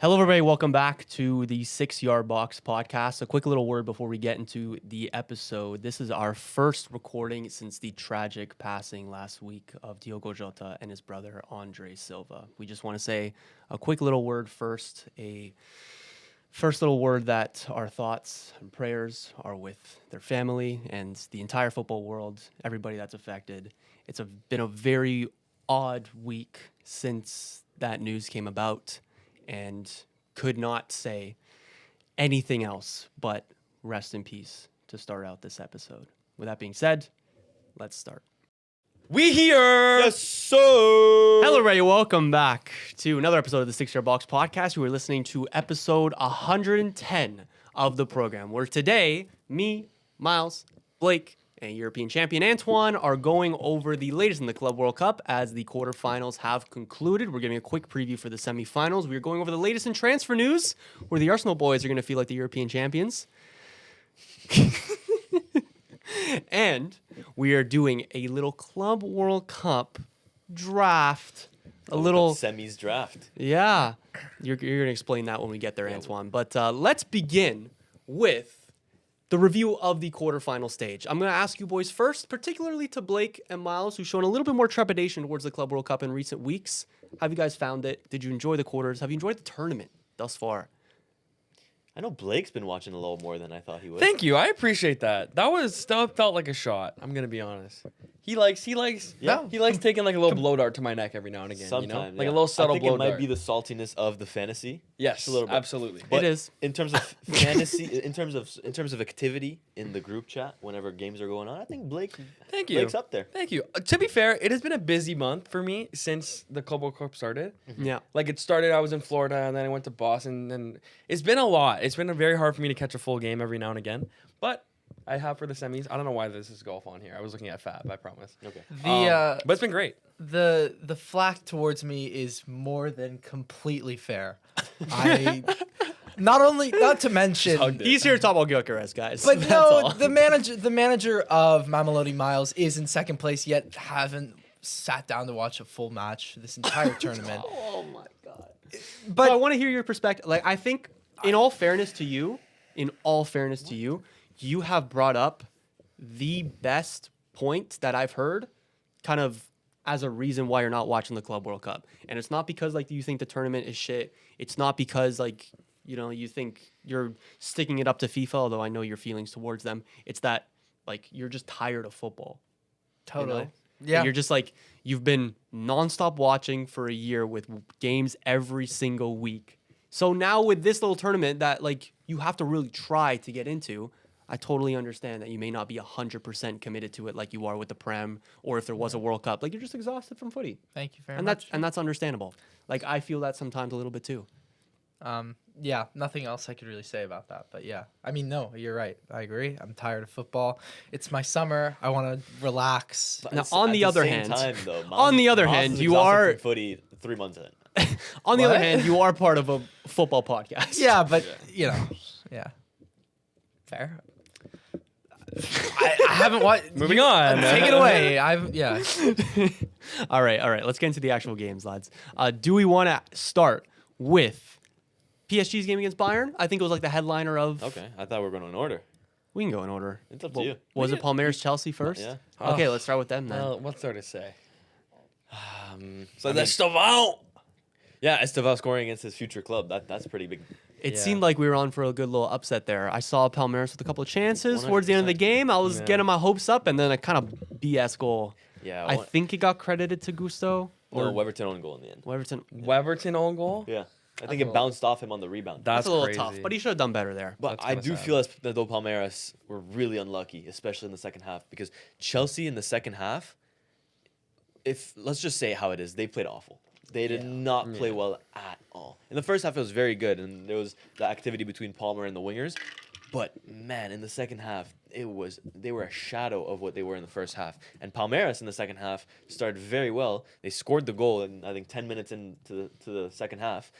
Hello, everybody. Welcome back to the 6ixYardBox podcast. A quick little word before we get into the episode. This is our first recording since the tragic passing last week of Diogo Jota and his brother, Andre Silva. We just want to say a quick little word first, a first little word that our thoughts and prayers are with their family and the entire football world, everybody that's affected. It's been a very odd week since that news came about, and could not say anything else but rest in peace to start out this episode. With that being said, let's start. We here! Yes, sir! Hello, everybody. Welcome back to another episode of the 6ixYardBox podcast. You are listening to episode 110 of the program, where today, me, Miles, Blake, and European champion Antoine are going over the latest in the Club World Cup as the quarterfinals have concluded. We're giving a quick preview for the semifinals. We're going over the latest in transfer news, where the Arsenal boys are going to feel like the European champions. And we are doing a little Club World Cup draft. A little semis draft. Yeah. You're going to explain that when we get there, Antoine. But let's begin with the review of the quarterfinal stage. I'm going to ask you boys first, particularly to Blake and Miles, who've shown a little bit more trepidation towards the Club World Cup in recent weeks. How have you guys found it? Did you enjoy the quarters? Have you enjoyed the tournament thus far? I know Blake's been watching a little more than I thought he would. Thank you. I appreciate that. That felt like a shot. I'm gonna be honest. He likes taking like a little blow dart to my neck every now and again. Sometimes, Like a little subtle I think blow it might dart. be the saltiness of the fantasy. Yes, a little bit. absolutely. But It is. In terms of fantasy, in terms of activity in the group chat, whenever games are going on, I think Thank you. Blake's up there. Thank you. To be fair, it has been a busy month for me since the Club World Cup started. Yeah. Like it started, I was in Florida, and then I went to Boston, and it's been a lot. It's been very hard for me to catch a full game every now and again, but I have for the semis. I don't know why this is golf on here. I was looking at Fab, I promise. Okay. But it's been great. The flack towards me is more than completely fair. I not to mention, hugged it. He's here to talk about Gyok, guys. but That's no, all. the manager of Mamelodi Miles is in second place, yet haven't sat down to watch a full match this entire tournament. Oh, my God. But So I want to hear your perspective. Like, I think, in all fairness to you, you have brought up the best point that I've heard kind of as a reason why you're not watching the Club World Cup. And it's not because, like, you think the tournament is shit. It's not because, like, you know, you think you're sticking it up to FIFA, although I know your feelings towards them. It's that, like, you're just tired of football. totally, You know? yeah. You're just like, you've been nonstop watching for a year with games every single week. So now with this little tournament that, like, you have to really try to get into, I totally understand that you may not be 100% committed to it like you are with the Prem, or if there was a World Cup. Like, you're just exhausted from footy. Thank you very And much. that's understandable. Like, I feel that sometimes a little bit too. Yeah, nothing else I could really say about that. But yeah, I mean, no, you're right. I agree. I'm tired of football. It's my summer. I want to relax. Now, At on the other same hand- time, though, on the other Miles hand, is you exhausted are- from footy 3 months in. On the other What? hand, you are part of a football podcast. Yeah, but you know, yeah, fair. I haven't watched. Moving on. Take it away. Yeah. All right. Let's get into the actual games, lads. Do we want to start with PSG's game against Bayern? I think it was like the headliner of. Okay, I thought we were going in order. We can go in order. It's up to you. Was it Palmeiras Chelsea first? Yeah. Okay, let's start with them then. Well, what's there to say? So that's Estevao. Yeah, Estevao scoring against his future club. That's pretty big. It yeah. seemed like we were on for a good little upset there. I saw Palmeiras with a couple of chances towards the end of the 100%. game. I was Yeah. getting my hopes up, and then a kind of BS goal. Yeah, I think it got credited to Gusto no, Weverton own goal in the end. Weverton. Weverton own goal? Yeah, I think a it little- bounced off him on the rebound. That's a little crazy. tough, but he should have done better there. But That's I kinda do sad. feel as though Palmeiras were really unlucky, especially in the second half, because Chelsea in the second half, if let's just say it how it is, they played awful. They did not play well at all. In the first half, it was very good, and there was the activity between Palmer and the wingers. But man, in the second half, they were a shadow of what they were in the first half. And Palmeiras in the second half started very well. They scored the goal in I think 10 minutes into the second half,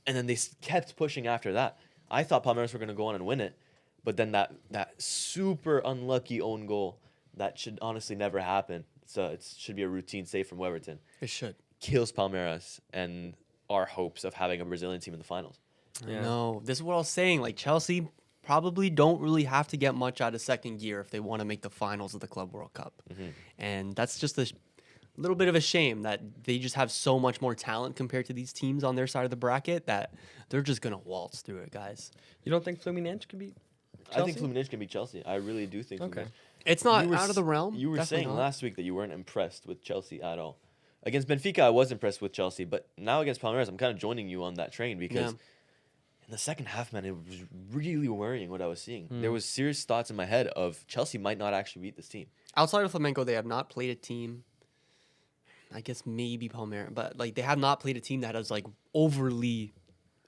and then they kept pushing after that. I thought Palmeiras were going to go on and win it, but then that super unlucky own goal that should honestly never happen. So it should be a routine save from Weverton. It should. Kills Palmeiras, and our hopes of having a Brazilian team in the finals. Yeah. No, this is what I was saying. Like Chelsea probably don't really have to get much out of second gear if they want to make the finals of the Club World Cup. And that's just a little bit of a shame that they just have so much more talent compared to these teams on their side of the bracket that they're just going to waltz through it, guys. You don't think Fluminense can beat I think Chelsea? Fluminense can beat Chelsea. I really do think. Okay. Fluminense. It's not You were out of the s- realm. You were Definitely saying not. last week that you weren't impressed with Chelsea at all. Against Benfica, I was impressed with Chelsea, but now against Palmeiras, I'm kind of joining you on that train because in the second half, man, it was really worrying what I was seeing. There was serious thoughts in my head of Chelsea might not actually beat this team. Outside of Flamengo, they have not played a team. I guess maybe Palmeiras, but like they have not played a team that has like overly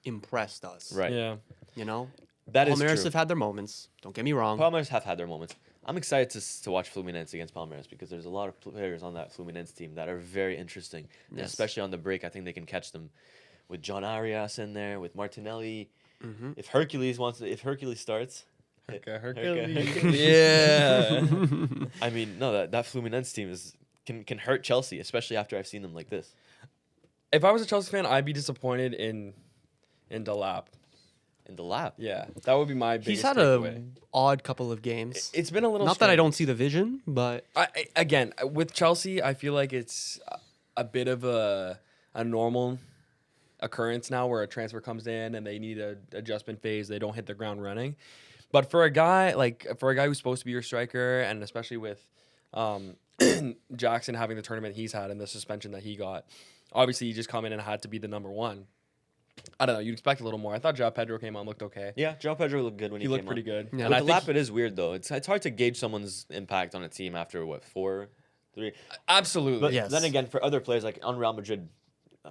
impressed us. Right. Yeah. You know, That is Palmeiras true. have had their moments. Don't get me wrong. Palmeiras have had their moments. I'm excited to watch Fluminense against Palmeiras because there's a lot of players on that Fluminense team that are very interesting. And Yes. especially on the break, I think they can catch them with John Arias in there, with Martinelli. Mhm. If Hercules starts. Yeah. I mean, no, that Fluminense team can hurt Chelsea, especially after I've seen them like this. If I was a Chelsea fan, I'd be disappointed in Delap. In the lap. Yeah, that would be my biggest He's had takeaway. a odd couple of games. It's been a little. Not that I strange. don't see the vision, but Again, with Chelsea, I feel like it's a bit of a normal occurrence now where a transfer comes in and they need a adjustment phase. They don't hit the ground running. But for a guy who's supposed to be your striker, and especially with Jackson having the tournament he's had and the suspension that he got, obviously he just come in and had to be the number one. I don't know. You'd expect a little more. I thought João Pedro came on, looked okay. Yeah, João Pedro looked good when he He looked came pretty on. good. Yeah. And I With the think lap, it is weird though. It's hard to gauge someone's impact on a team after what 4, 3. absolutely. But Yes. then again, for other players like on Real Madrid,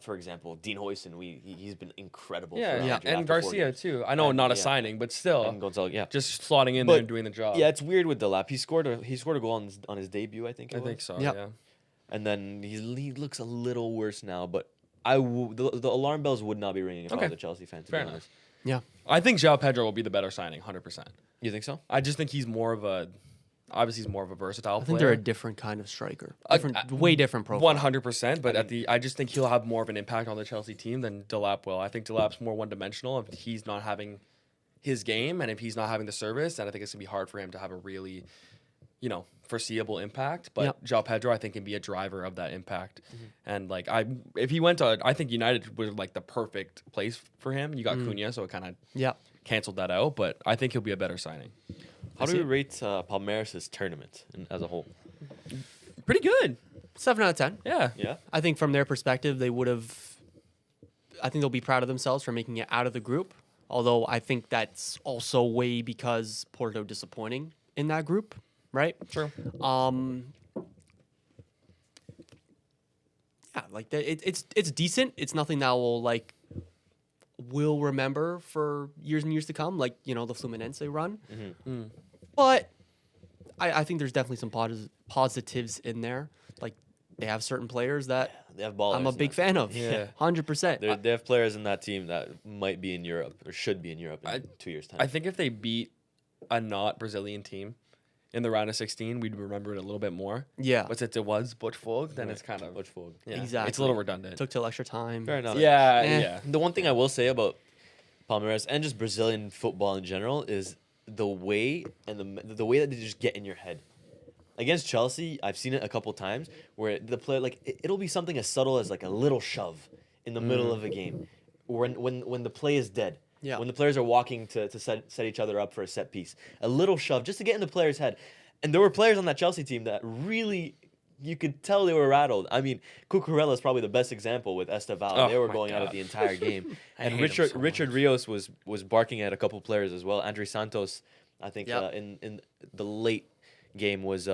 for example, Dean Huijsen, he's been incredible. for Yeah, Real yeah, Madrid and after 4 Garcia games. too. I know And- not a yeah. signing, but still, And Gonzalo, yeah. just slotting in there But, and doing the job. Yeah, it's weird with the lap. He scored a goal on his debut, I think. I think so. Yep. Yeah. And then he looks a little worse now, but the alarm bells would not be ringing if I Okay. was a Chelsea fan. To Fair be enough. honest. yeah. I think João Pedro will be the better signing, 100%. You think so? I just think he's more of a, obviously he's more of a versatile I think player. they're a different kind of striker. Uh, Way different profile. 100%, but I just think he'll have more of an impact on the Chelsea team than Delap will. I think Delap's more one-dimensional if he's not having his game and if he's not having the service, then I think it's going to be hard for him to have a really, foreseeable impact. But Yep. João Pedro, I think, can be a driver of that impact. And if he went to, I think United was like the perfect place for him. You got Cunha, so it kind of Yeah. canceled that out. But I think he'll be a better signing. How do see we it. rate Palmeiras' tournament as a whole? Pretty good. 7 out of 10. Yeah. Yeah. I think from their perspective, I think they'll be proud of themselves for making it out of the group. Although I think that's also way because Porto disappointing in that group, right? True. Yeah, like it's decent. It's nothing that will remember for years and years to come, like the Fluminense run. But I think there's definitely some positives in there. Like they have certain players that They have ballers. I'm a in big that fan team. of. Yeah. 100%. They have players in that team that might be in Europe or should be in Europe in 2 years' time. I think if they beat a not Brazilian team in the round of 16, we'd remember it a little bit more. Yeah, But since it was Butch Vogue, then Right. it's kind of Much forward. yeah, It's Exactly. a little redundant. took till extra time. Fair enough. Yeah, Eh. yeah. The one thing I will say about Palmeiras and just Brazilian football in general is the way the way that they just get in your head. Against Chelsea, I've seen it a couple times where the player it'll be something as subtle as like a little shove in the middle of a game, when the play is dead. Yeah. When the players are walking to set each other up for a set piece, a little shove just to get in the player's head. And there were players on that Chelsea team that really, you could tell they were rattled. I mean, Cucurella is probably the best example with Esteval. Oh They were my going at it God. the entire game. I And hate him so Richard much. Rios was barking at a couple players as well. Andre Santos, I think, Yep. in the late game was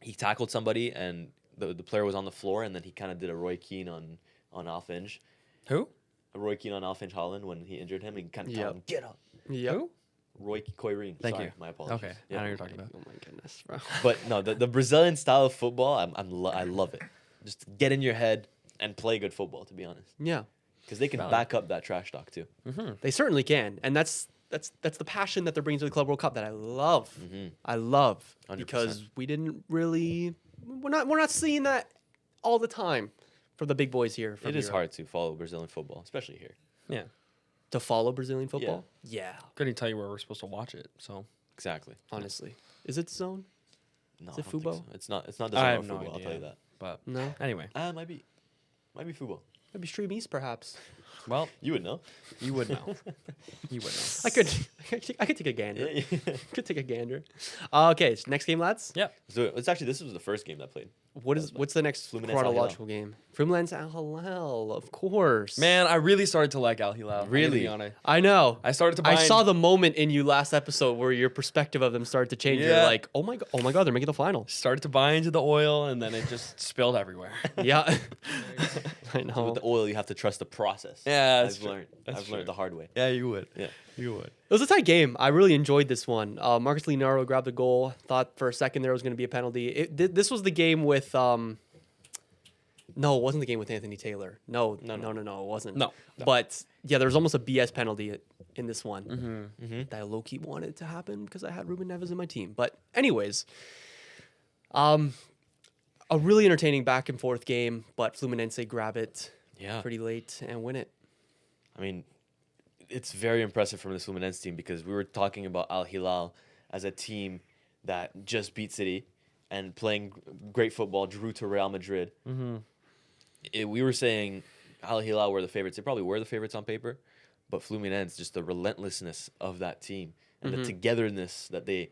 he tackled somebody and the player was on the floor, and then he kind of did a Roy Keane on Alfinge. Who? A Roy Keane on Alfinge Holland when he injured him. He kind of Yep. told him, get up. Yep. Who? Roy Coirine. Thank Sorry, you. My apologies. Okay, Yeah. I know what you're talking about. Oh my goodness, bro. But no, the Brazilian style of football, I love it. Just get in your head and play good football, to be honest, Yeah, because they can Valid. back up that trash talk too. they certainly can, and that's the passion that they're bringing to the Club World Cup that I love. I love 100%. because we're not seeing that all the time for the big boys here. From It is Europe. hard to follow Brazilian football, especially here. Yeah. to follow Brazilian football. Yeah, Couldn't tell you where we're supposed to watch it. So Exactly. honestly, is it zone? No, Is it I don't think Fubo? so. It's not. It's not I Brazilian have no football. I'll tell you idea. that. but No, anyway, Might be. Might be football. maybe Stream East perhaps. well, You would know. you would know. You would know. I could take a gander. Yeah. Could take a gander. Okay, so next game, lads. Yeah. So it's actually this was the first game that played. What's the next Fluminense Al Hilal. chronological game? Fluminense Al Hilal, of course. Man, I really started to like Al Hilal. Really? To be honest. I know. I started to buy I saw the moment in you last episode where your perspective of them started to change. You're Yeah. like, oh my god, they're making the final. started to buy into the oil, and then it just spilled everywhere. Yeah, I So know. with the oil, you have to trust the process. Yeah, that's I've true. learned. That's I've learned true. the hard way. Yeah, you would. Yeah. You would. It was a tight game. I really enjoyed this one. Marcus Leonardo grabbed the goal. Thought for a second there was going to be a penalty. This was the game with. No, it wasn't the game with Anthony Taylor. No, it wasn't. No. But yeah, there was almost a BS penalty in this one Mm-hmm. that I low key wanted to happen because I had Ruben Neves in my team. But anyways, a really entertaining back and forth game. But Fluminense grab it Yeah. pretty late and win it. I mean, it's very impressive from this Fluminense team because we were talking about Al Hilal as a team that just beat City and playing great football, drew to Real Madrid. Mm-hmm. We were saying Al Hilal were the favorites. They probably were the favorites on paper, but Fluminense, just the relentlessness of that team and the togetherness that they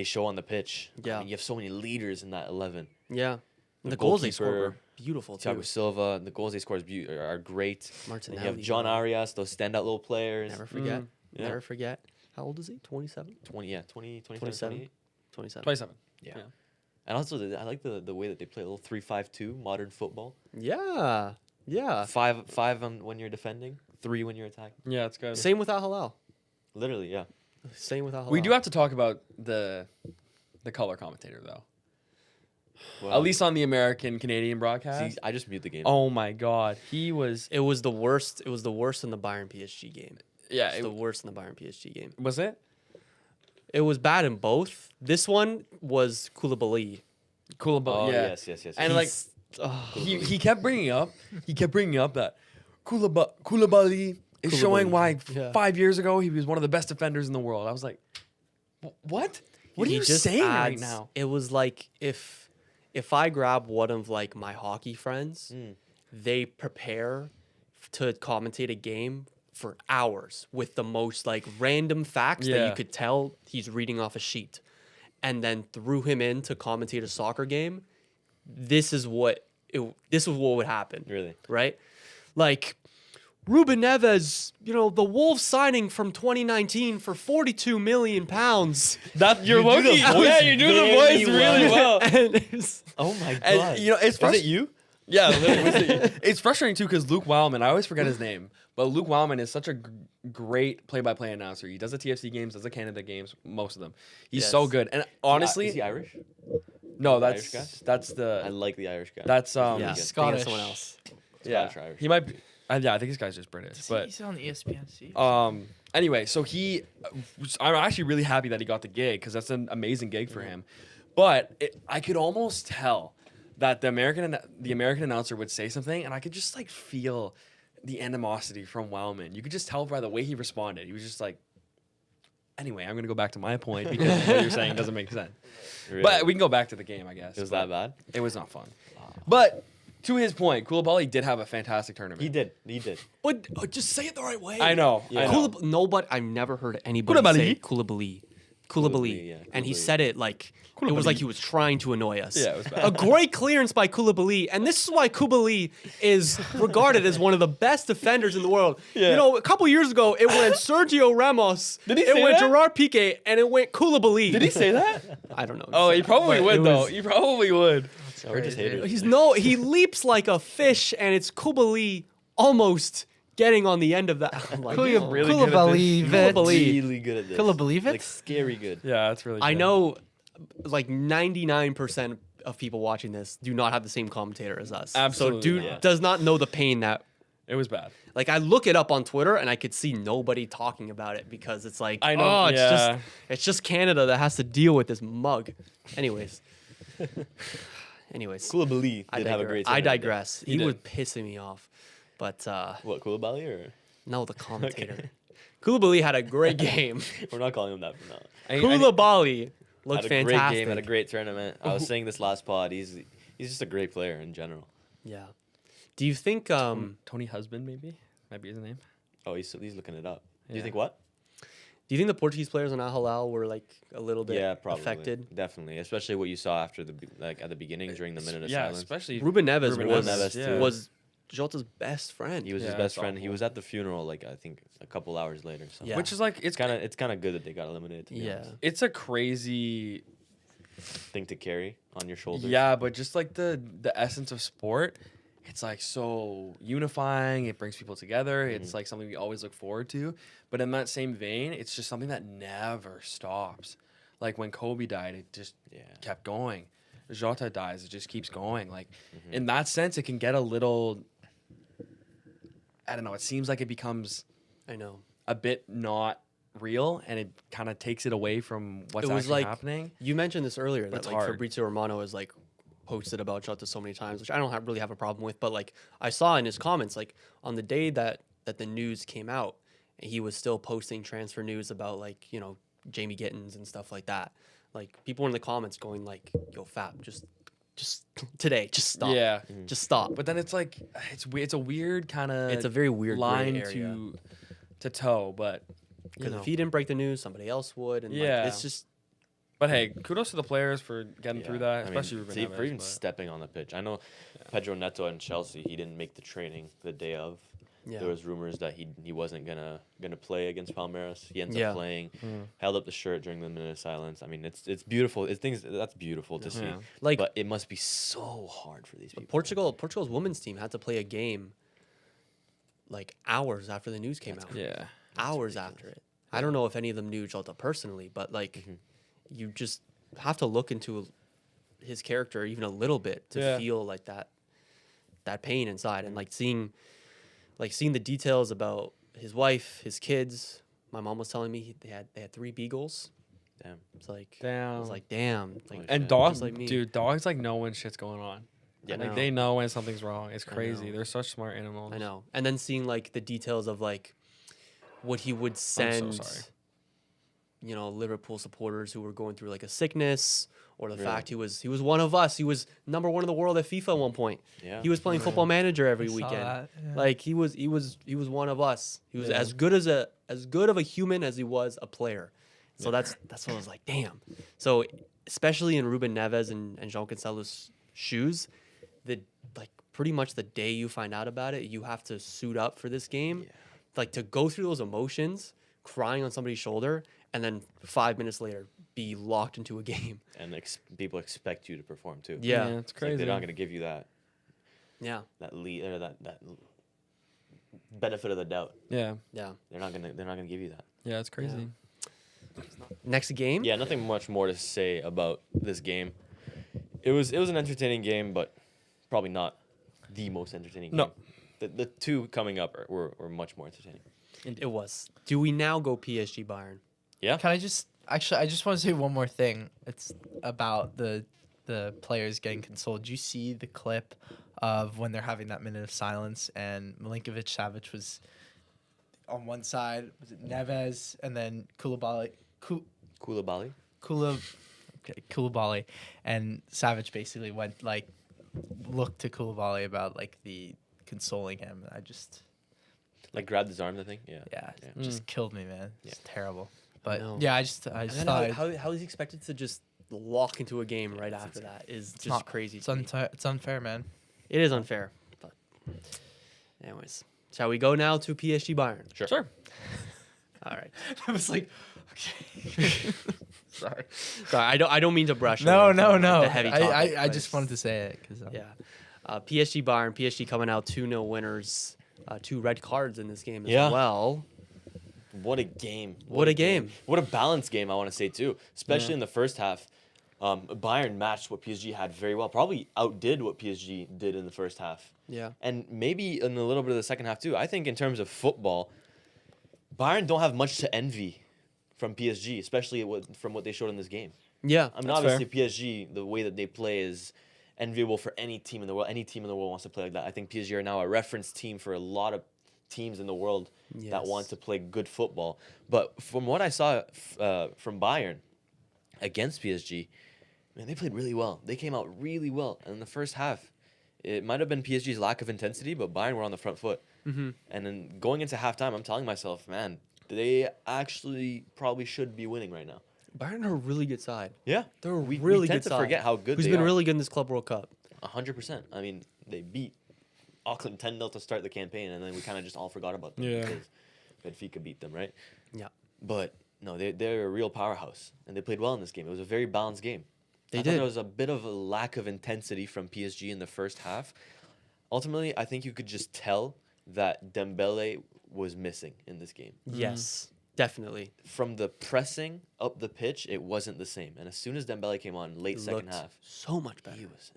show on the pitch. Yeah. I mean, you have so many leaders in that 11. Yeah. The The goals they scored goalkeeper, were beautiful too. Thiago Silva, the goals they score are great. And you have Martinelli, John yeah. Arias, those standout little players. Never forget. Yeah. Never forget. How old is he? 27? 20, 27, 27. 28. 27. 27. Yeah. And also, I like the way that they play a little 3-5-2 modern football. Yeah. Yeah. Five when you're defending, 3 when you're attacking. Yeah, it's good. Same with Al Hilal. Literally, yeah. Same with Al Hilal. We do have to talk about the color commentator though. Well, At least on the American Canadian broadcast. see, I just mute the game. Oh my God, he was. It was the worst. It was the worst in the Bayern PSG game. Yeah, It's the worst in the Bayern PSG game. was it? It was bad in both. This one was Koulibaly. Cool about Oh, yeah. yes. And like he kept bringing up that Koulibaly is showing why Yeah. 5 years ago he was one of the best defenders in the world. I was like, what? What are He you just saying right adds- now? It was like if I grab one of like my hockey friends, they prepare to commentate a game for hours with the most like random facts that Yeah. you could tell he's reading off a sheet, and then threw him in to commentate a soccer game. This is what would happen. Really? Right? Like Ruben Neves, the Wolves signing from 2019 for 42 million pounds. That you're You do the lucky. voice Yeah, you do the very voice really well. well. And it's, Oh my god. And it's Was it you? Yeah, literally. It's frustrating too because Luke Wildman, I always forget his name, but Luke Wildman is such a great play-by-play announcer. He does the TFC games, does the Canada games, most of them. He's so Yes. good. And honestly, Is he Irish? no, the Irish that's I the like the Irish guy. that's yeah, good. Scottish. Someone else. yeah. Scottish or Irish. He might be. Yeah, I think this guy's just British. But He's on ESPN. anyway, so I'm actually really happy that he got the gig because that's an amazing gig for him. But I could almost tell that the American announcer would say something, and I could just like feel the animosity from Wildman. You could just tell by the way he responded. He was just like, anyway, I'm gonna go back to my point because what you're saying doesn't make sense. Really? But we can go back to the game, I guess. it was But that bad? It was not fun. But to his point, Koulibaly did have a fantastic tournament. He did. But just say it the right way. I know. Yeah. I know. No, but I've never heard anybody Koulibaly? say Koulibaly. Koulibaly. yeah, And he Koulibaly. said it like it was like he was trying to annoy us. Yeah, it was bad. A great clearance by Koulibaly, and this is why Koulibaly is regarded as one of the best defenders in the world. Yeah. A couple years ago, it went Sergio Ramos, Did he it say went that? Gerard Piqué, and it went Koulibaly. Did he say that? I don't know. Oh, he probably But would it though. was- He probably would. We're just haters. He leaps like a fish, and it's Koulibaly almost getting on the end of that. I'm like, Really oh. good at this. believe it. Koulibaly. Really good at this. Couldn't believe it? Like scary good. Yeah, that's really. I good. know like 99% of people watching this do not have the same commentator as us. Absolutely So dude not. does not know the pain that It was bad. like I look it up on Twitter and I could see nobody talking about it because it's like I know, oh, yeah. it's just Canada that has to deal with this mug. Anyways. Anyways, Koulibaly I did have a great I tournament today. digress. He He was did. pissing me off. But What, Koulibaly or? no, the commentator. Okay. Koulibaly had a great game. We're not calling him that from now on. Koulibaly looked Had a fantastic. great game, had a great tournament. I was saying this last pod. He's just a great player in general. Yeah. Do you think Tony Husband, maybe? Might be his name. Oh, he's looking it up. Do you Yeah. think what? do you think the Portuguese players on Al Hilal were like a little bit Yeah, probably. affected? Definitely, especially what you saw after at the beginning during the minute of Yeah, silence. especially Ruben Neves Ruben was Neves, too. was Jota's best friend. He was his Yeah, best it's friend. He awful. was at the funeral, like I think a couple hours later. So Yeah. which is like it's kind of good that they got eliminated. To be yeah. honest. it's a crazy Thing to carry on your shoulders. yeah, but just like the essence of sport, it's like so unifying. It brings people together. It's like something we always look forward to. But in that same vein, it's just something that never stops. Like when Kobe died, it just kept going. Jota dies, it just keeps going. Like in that sense, it can get a little. I don't know. It seems like it becomes I know. a bit not real, and it kind of takes it away from what's It was actually like- happening. You mentioned this earlier that It's like hard. Fabrizio Romano has like posted about Jota so many times, which I don't really have a problem with. But like I saw in his comments, like on the day that the news came out, he was still posting transfer news about like Jamie Gittins and stuff like that. Like people in the comments going like, "Yo, Fab, just today, just stop, Yeah, just stop." but then it's like it's a weird kind of It's a very weird gray line area. to toe, but Because if he didn't break the news, somebody else would, and Yeah. like, it's just But hey, kudos to the players for getting Yeah. through that, I mean, especially Ruben see, Neves, for even but- stepping on the pitch. I know Pedro Neto and Chelsea. He didn't make the training the day of. yeah. There was rumors that he wasn't gonna play against Palmeiras. He ends Yeah. up playing. Held up the shirt during the minute of silence. I mean, it's beautiful. It's things that's beautiful to see. Yeah. Like But it must be so hard for these people. Portugal's women's team had to play a game like hours after the news came out. Yeah, Hours after it. I don't know if any of them knew Jota personally, but like Mm-hmm. you just have to look into his character even a little bit to Yeah. feel like that pain inside, and like seeing the details about his wife, his kids. My mom was telling me they had 3 beagles. Damn. It's like I damn. was like, damn. Like, Holy And shit. dogs, Just like me. dude, dogs like know when shit's going on. Yeah, I Like know. they know when something's wrong. It's I crazy. know. They're such smart animals. I know. And then seeing like the details of like what he would send, sorry. Liverpool supporters who were going through like a sickness, or the Really? fact he was one of us. He was number 1 in the world at FIFA at one point. Yeah. He was playing Football Manager every I saw weekend. that, yeah. Like he was one of us. He was Yeah. as good of a human as he was a player. So that's what I was like, damn. So especially in Ruben Neves and João Cancelo's shoes, pretty much the day you find out about it, you have to suit up for this game. Yeah. Like to go through those emotions, crying on somebody's shoulder, and then 5 minutes later be locked into a game. And people expect you to perform too. Yeah. it's It's like crazy. they're not gonna give you that Yeah. lead or that benefit of the doubt. yeah, Yeah. They're not gonna give you that. yeah, it's crazy. Next game? Yeah, nothing much more to say about this game. It was an entertaining game, but probably not the most entertaining game. No. The two coming up were much more entertaining. It was. Do we now go PSG Bayern? Yeah. Can I just I just want to say one more thing. It's about the players getting consoled. Did you see the clip of when they're having that minute of silence and Milinkovic Savic was on one side, was it Neves, and then Koulibaly Koulibaly and Savic basically went like looked to Koulibaly about like the consoling him. I just Like grabbed his arm, I think. Yeah. it just killed me, man. It's terrible. But know. yeah, I just And then thought how is he expected to just lock into a game right after that is it's just not crazy. It's to me. it's unfair, man. It is unfair. But anyways, shall we go now to PSG Bayern? Sure. All right. I was like, okay. Sorry. Sorry, I don't mean to brush. No, over no, the no. heavy topic, I but just wanted to say it because yeah. PSG Bayern, PSG coming out 2-0 winners. 2 red cards in this game as Yeah. well. What a game. What a game. What a balanced game, I want to say, too. Especially in the first half. Bayern matched what PSG had very well. Probably outdid what PSG did in the first half. Yeah. And maybe in a little bit of the second half, too. I think in terms of football, Bayern don't have much to envy from PSG, especially from what they showed in this game. Yeah. I mean, That's obviously, PSG, the way that they play is enviable for any team in the world. Any team in the world wants to play like that. I think PSG are now a reference team for a lot of teams in the world that want to play good football. But from what I saw from Bayern against PSG, man, they played really well. They came out really well. And in the first half, it might have been PSG's lack of intensity, but Bayern were on the front foot. Mm-hmm. And then going into halftime, I'm telling myself, man, they actually probably should be winning right now. Bayern are a really good side. Yeah, They're a we really tend good to side. forget how good Who's they been are. really good in this Club World Cup? 100%. I mean, they beat Auckland 10-0 to start the campaign, and then we kind of just all forgot about them Yeah. because Benfica beat them, right? Yeah. But no, they're a real powerhouse, and they played well in this game. It was a very balanced game. They I thought did. there was a bit of a lack of intensity from PSG in the first half. Ultimately, I think you could just tell that Dembele was missing in this game. Yes, definitely. From the pressing up the pitch, it wasn't the same. And as soon as Dembele came on, late second Looked half, so much better. he was.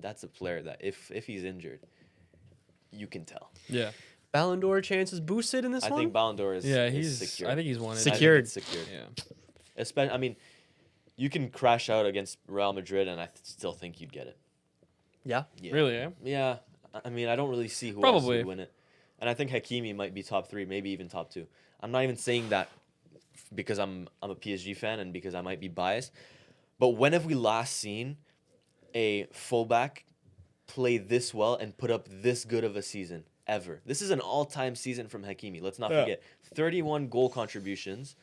That's a player that if he's injured, you can tell. Yeah. Ballon d'Or chances boosted in this I one? think Ballon d'Or is Yeah, is he's. secure. I think he's won it. Secured. It's secured. Yeah. I mean, you can crash out against Real Madrid, and I still think you'd get it. Yeah. Yeah. Really? Yeah. Yeah. I mean, I don't really see who else Probably. would win it. And I think Hakimi might be top 3, maybe even top 2. I'm not even saying that because I'm a PSG fan and because I might be biased. But when have we last seen a fullback play this well and put up this good of a season ever? This is an all-time season from Hakimi. Let's not forget 31 goal contributions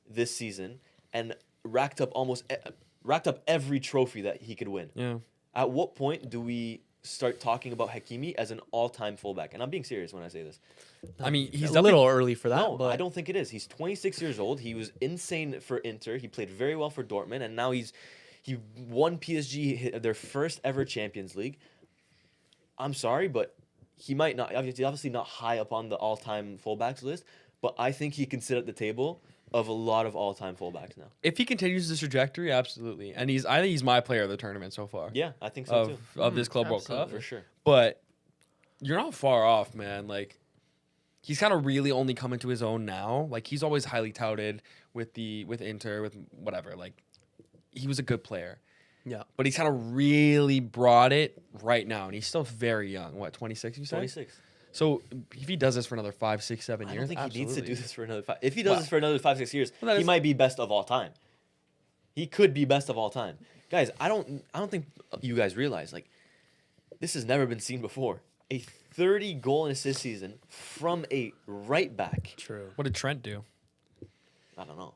this season and racked up every trophy that he could win. Yeah. At what point do we start talking about Hakimi as an all-time fullback? And I'm being serious when I say this. I mean, he's a little early for that, No, but I don't think it is. He's 26 years old. He was insane for Inter. He played very well for Dortmund, and now he won PSG their first ever Champions League. I'm sorry, but he might not. Obviously not high up on the all-time fullbacks list, but I think he can sit at the table of a lot of all-time fullbacks now. If he continues this trajectory, absolutely. And I think he's my player of the tournament so far. Yeah, I think so too. Of this Club World absolutely. Cup. For sure. But you're not far off, man. Like, he's kind of really only coming to his own now. Like, he's always highly touted with Inter, with whatever. Like, he was a good player. yeah. But he's kind of really brought it right now. And he's still very young. What, 26 you said? 26. So if he does this for another 5, 6, 7 I years, don't think he needs to do absolutely. this for another 5. If he does this for another 5, 6 years, Well, that he is- might be best of all time. He could be best of all time. Guys, I don't think you guys realize, like, this has never been seen before. A 30 goal and assist season from a right back. True. What did Trent do? I don't know.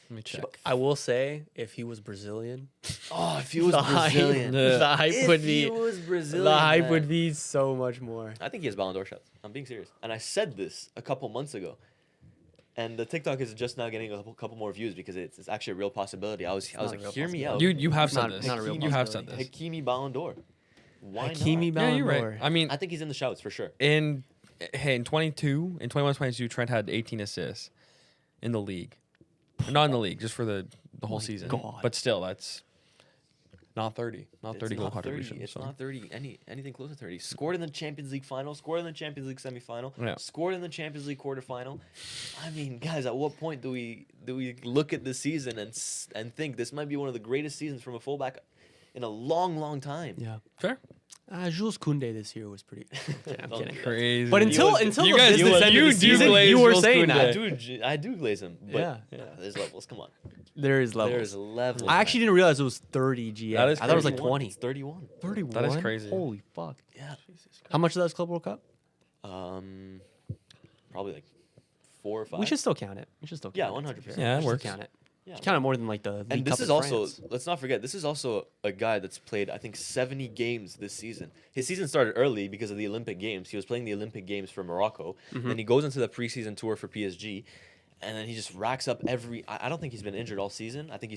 Let me check. I will say, if he was Brazilian, Oh, if he was the hype, Brazilian. the hype If would he be was Brazilian, the hype man. would be so much more. I think he has Ballon d'Or shots. I'm being serious. And I said this a couple months ago. And the TikTok is just now getting a couple more views because it's actually a real possibility. I was not a like, real hear me out. possibility. You have It's said not- this. not a real You have said possibility. this. Hakimi Ballon d'Or. Why Hakimi not? Yeah, Ballon you're right. d'Or. I mean, I think he's in the shouts for sure. in 21-22, Trent had 18 assists in the league. Not in the league, just for the whole season. God. But still, that's not 30. Not It's 30 goal not 30. contributions. It's so. not 30. Anything close to 30. Scored in the Champions League final. Scored in the Champions League semifinal. Yeah. Scored in the Champions League quarterfinal. I mean, guys, at what point do we look at this season and think this might be one of the greatest seasons from a fullback in a long, long time? Yeah. Fair. Jules Koundé this year was pretty. Okay, I'm Don't kidding. do that. Crazy. But until was- until you the guys business said end you of the do season, glaze you were Jules saying Koundé. that. I do glaze him. But Yeah. There's levels. Come on. There is levels. There's levels. I actually didn't realize it was 30 GM. That is I thought it was like 31. 20. It's 31. 31. That is crazy. Holy fuck. Yeah. How much of that is Club World Cup? Probably like 4 or 5. We should still count it. We should still Yeah, count it. 100%. Yeah, it We should works. count it. Yeah. Count it more than like the League And Cup this is in also, France. let's not forget, this is also a guy that's played, I think, 70 games this season. His season started early because of the Olympic Games. He was playing the Olympic Games for Morocco. Then he goes into the preseason tour for PSG. And then he just racks up I don't think he's been injured all season. I think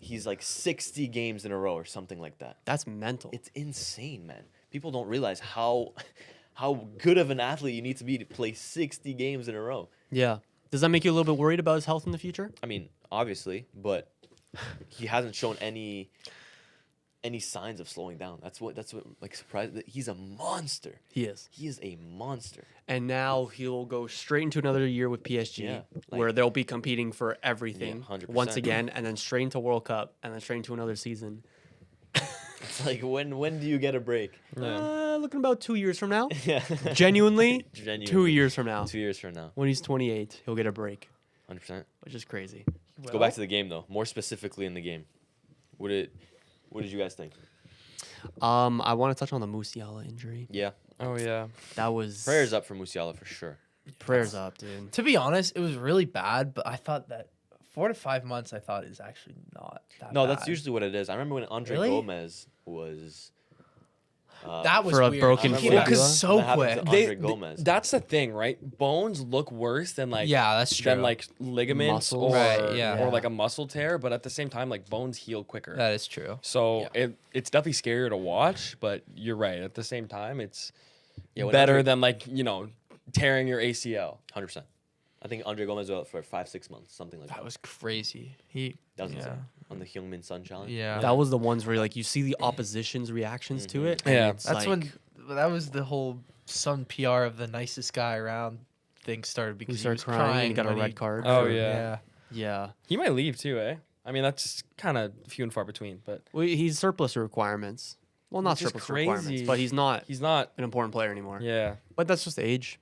he's like 60 games in a row or something like that. That's mental. It's insane, man. People don't realize how good of an athlete you need to be to play 60 games in a row. Yeah. Does that make you a little bit worried about his health in the future? I mean, obviously, but he hasn't shown any signs of slowing down. That's what like surprised. He's a monster. He is. He is a monster. And now he'll go straight into another year with PSG, Yeah, where like- they'll be competing for everything Yeah, 100%. once again, and then straight into World Cup, and then straight into another season. It's like when do you get a break? Looking about 2 years from now. Yeah. Genuinely, Genuinely. 2 years from now. 2 years from now. When he's 28, he'll get a break, 100%. which is crazy. Let's go back to the game though. More specifically in the game. What did you guys think? I want to touch on the Musiala injury. Yeah. Oh yeah. That was Prayers up for Musiala for sure. Prayers up, dude. To be honest, it was really bad, but I thought that 4 to 5 months, I thought is actually not that No, bad. that's usually what it is. I remember when Andre Really? Gomez was. That was For a weird. broken He came back fibula? so That happened quick. to Andre Gomez. That's the thing, right? Bones look worse than like Yeah, that's true. than like ligaments Muscles. or Right, yeah. or like a muscle tear, but at the same time, like bones heal quicker. That is true. So it's definitely scarier to watch, but you're right. At the same time, it's Yeah, when better Andre- than like tearing your ACL. 100%. I think Andre Gomez was out for 5-6 months, something like that. That was crazy. He That was yeah. insane. On the Heung-min Son challenge. Yeah. That was the ones where like you see the opposition's reactions to it. and Yeah. it's That's like, when that was the whole Sun PR of the nicest guy around thing started because he started was crying and crying he got a when red card. Oh, for- yeah. yeah. He might leave too, eh? I mean, that's kind of few and far between, but Well, he's surplus requirements. Well, not Which is surplus requirements, crazy. but he's not he's not. an important player anymore. Yeah, But that's just age.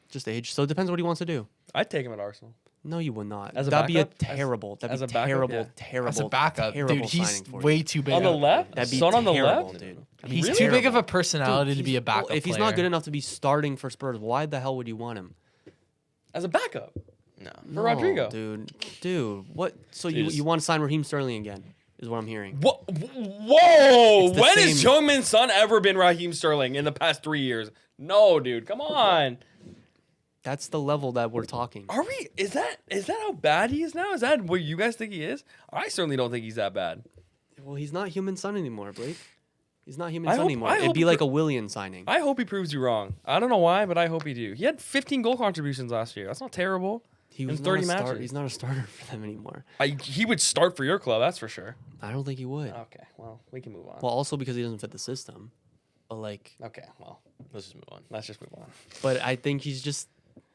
Just age. So it depends what he wants to do. I'd take him at Arsenal. No, you would not. As a That'd be a backup? As- terrible. That'd as be a backup, terrible, yeah. terrible. As a backup, terrible dude, he's signing for you. way too big. On the of- left, That'd be Son on the terrible, left. dude. He's Really? too big of a Dude, personality to be a backup. If he's player. not good enough to be starting for Spurs, why the hell would you want him? As a backup. No. No, Rodrigo. Dude, what? So you, Jeez. you want to sign Raheem Sterling again? Is what I'm hearing. Whoa! Whoa! It's the When has same- Heung-min Son ever been Raheem Sterling in the past 3 years? No, dude. Come on. That's the level that we're talking. Are we? Is that how bad he is now? Is that what you guys think he is? I certainly don't think he's that bad. Well, he's not human son anymore, Blake. He's not human I son hope- anymore. I It'd hope be he like pro- a Willian signing. I hope he proves you wrong. I don't know why, but I hope he do. He had 15 goal contributions last year. That's not terrible. He was in not 30 a start- matches. He's not a starter for them anymore. He would start for your club, that's for sure. I don't think he would. Okay, well, we can move on. Well, also because he doesn't fit the system. But like, Okay, well, Let's just move on. let's just move on. but I think he's just.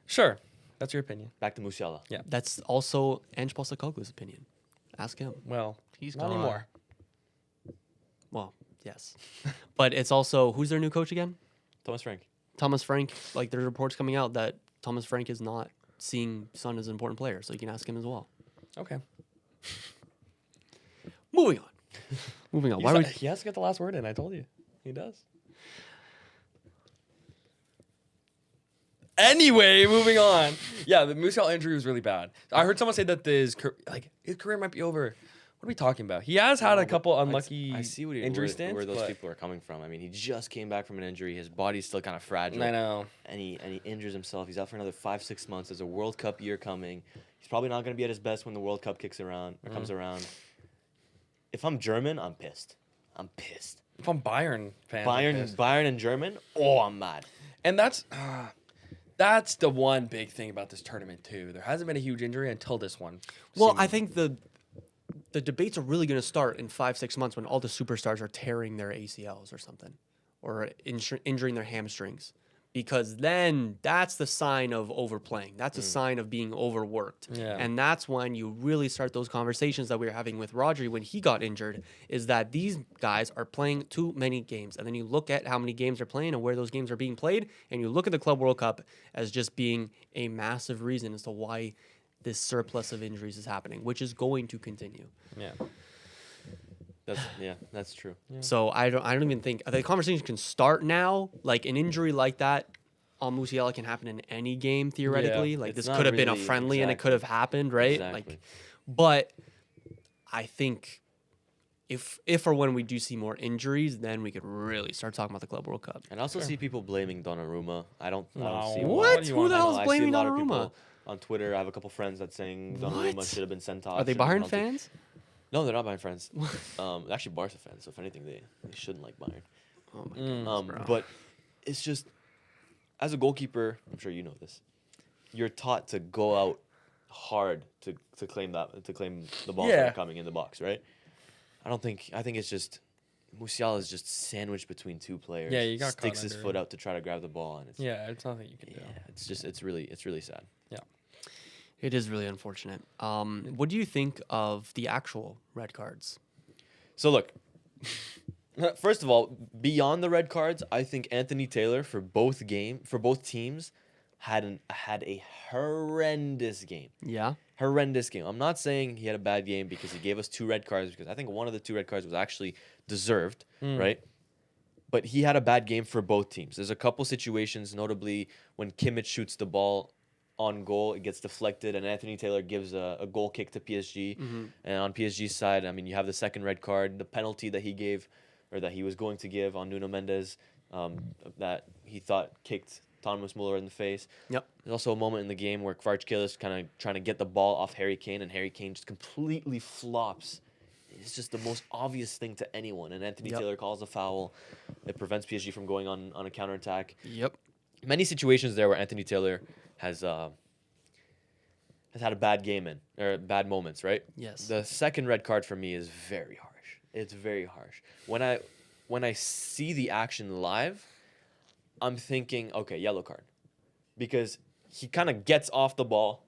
Sure, that's your opinion. Back to Musiala. Yeah. That's also Ange Postecoglou's opinion. Ask him. Well, He's not gone. anymore. Well, yes, but it's also who's their new coach again? Thomas Frank. Thomas Frank. Like there's reports coming out that Thomas Frank is not seeing Son as an important player, so you can ask him as well. Okay. Moving on. Moving on. Why would He has to get the last word in. I told you, he does. Anyway, moving on. Yeah, the Musiala injury was really bad. I heard someone say that his career might be over. What are we talking about? He has had a couple unlucky I see what injury where stints. those but- people are coming from. I mean, he just came back from an injury. His body's still kind of fragile. I know. And he injures himself. He's out for another 5-6 months. There's a World Cup year coming. He's probably not going to be at his best when the World Cup comes around. If I'm German, I'm pissed. I'm pissed. If I'm Bayern fan, I'm pissed. Bayern and German. Oh, I'm mad. And that's the one big thing about this tournament too. There hasn't been a huge injury until this one. Well, I think the debates are really going to start in 5-6 months when all the superstars are tearing their ACLs or something, or injuring their hamstrings, because then that's the sign of overplaying. That's a sign of being overworked, Yeah. and that's when you really start those conversations that we were having with Rodri when he got injured. Is that these guys are playing too many games, and then you look at how many games they're playing and where those games are being played, and you look at the Club World Cup as just being a massive reason as to why this surplus of injuries is happening, which is going to continue. yeah. That's true. So I don't even think the conversation can start now. Like an injury like that on Musiala can happen in any game theoretically. Like it's this not could have been a really- friendly and it could exactly. have happened, right? Exactly. Like, but I think if or when we do see more injuries, then we could really start talking about the Club World Cup. And I also see people blaming Donnarumma. I don't No. see What? why. do you Who want? the I know, hell's I see blaming a lot of Donnarumma? people on Twitter. I have a couple friends that saying Donnarumma What? should have been sent off. Are they should have been Bayern penalty. fans? No, they're not Bayern fans. Actually, Barca fans. So if anything, they shouldn't like Bayern. Oh my goodness, bro. But it's just, as a goalkeeper, I'm sure you know this. You're taught to go out hard to claim the balls that Yeah. are coming in the box, right? I think it's just Musiala is just sandwiched between two players. Yeah, you got sticks caught his under. foot out to try to grab the ball, and it's Yeah, it's nothing you can do. it's really sad. It is really unfortunate. What do you think of the actual red cards? So look, First of all, beyond the red cards, I think Anthony Taylor for both teams had a horrendous game. Yeah. Horrendous game. I'm not saying he had a bad game because he gave us 2 red cards, because I think one of the 2 red cards was actually deserved, right? But he had a bad game for both teams. There's a couple situations, notably when Kimmich shoots the ball on goal, it gets deflected, and Anthony Taylor gives a goal kick to PSG. And on PSG's side, I mean, you have the second red card, the penalty that he gave, or that he was going to give on Nuno Mendes, that he thought kicked Thomas Muller in the face. Yep. There's also a moment in the game where Kvaratskhelia is kind of trying to get the ball off Harry Kane, and Harry Kane just completely flops. It's just the most obvious thing to anyone, and Anthony Taylor calls a foul. It prevents PSG from going on a counterattack. Yep. Many situations there where Anthony Taylor has had a bad game or bad moments, right? Yes. The second red card for me is very harsh. It's very harsh. When I see the action live, I'm thinking, okay, yellow card. Because he kind of gets off the ball,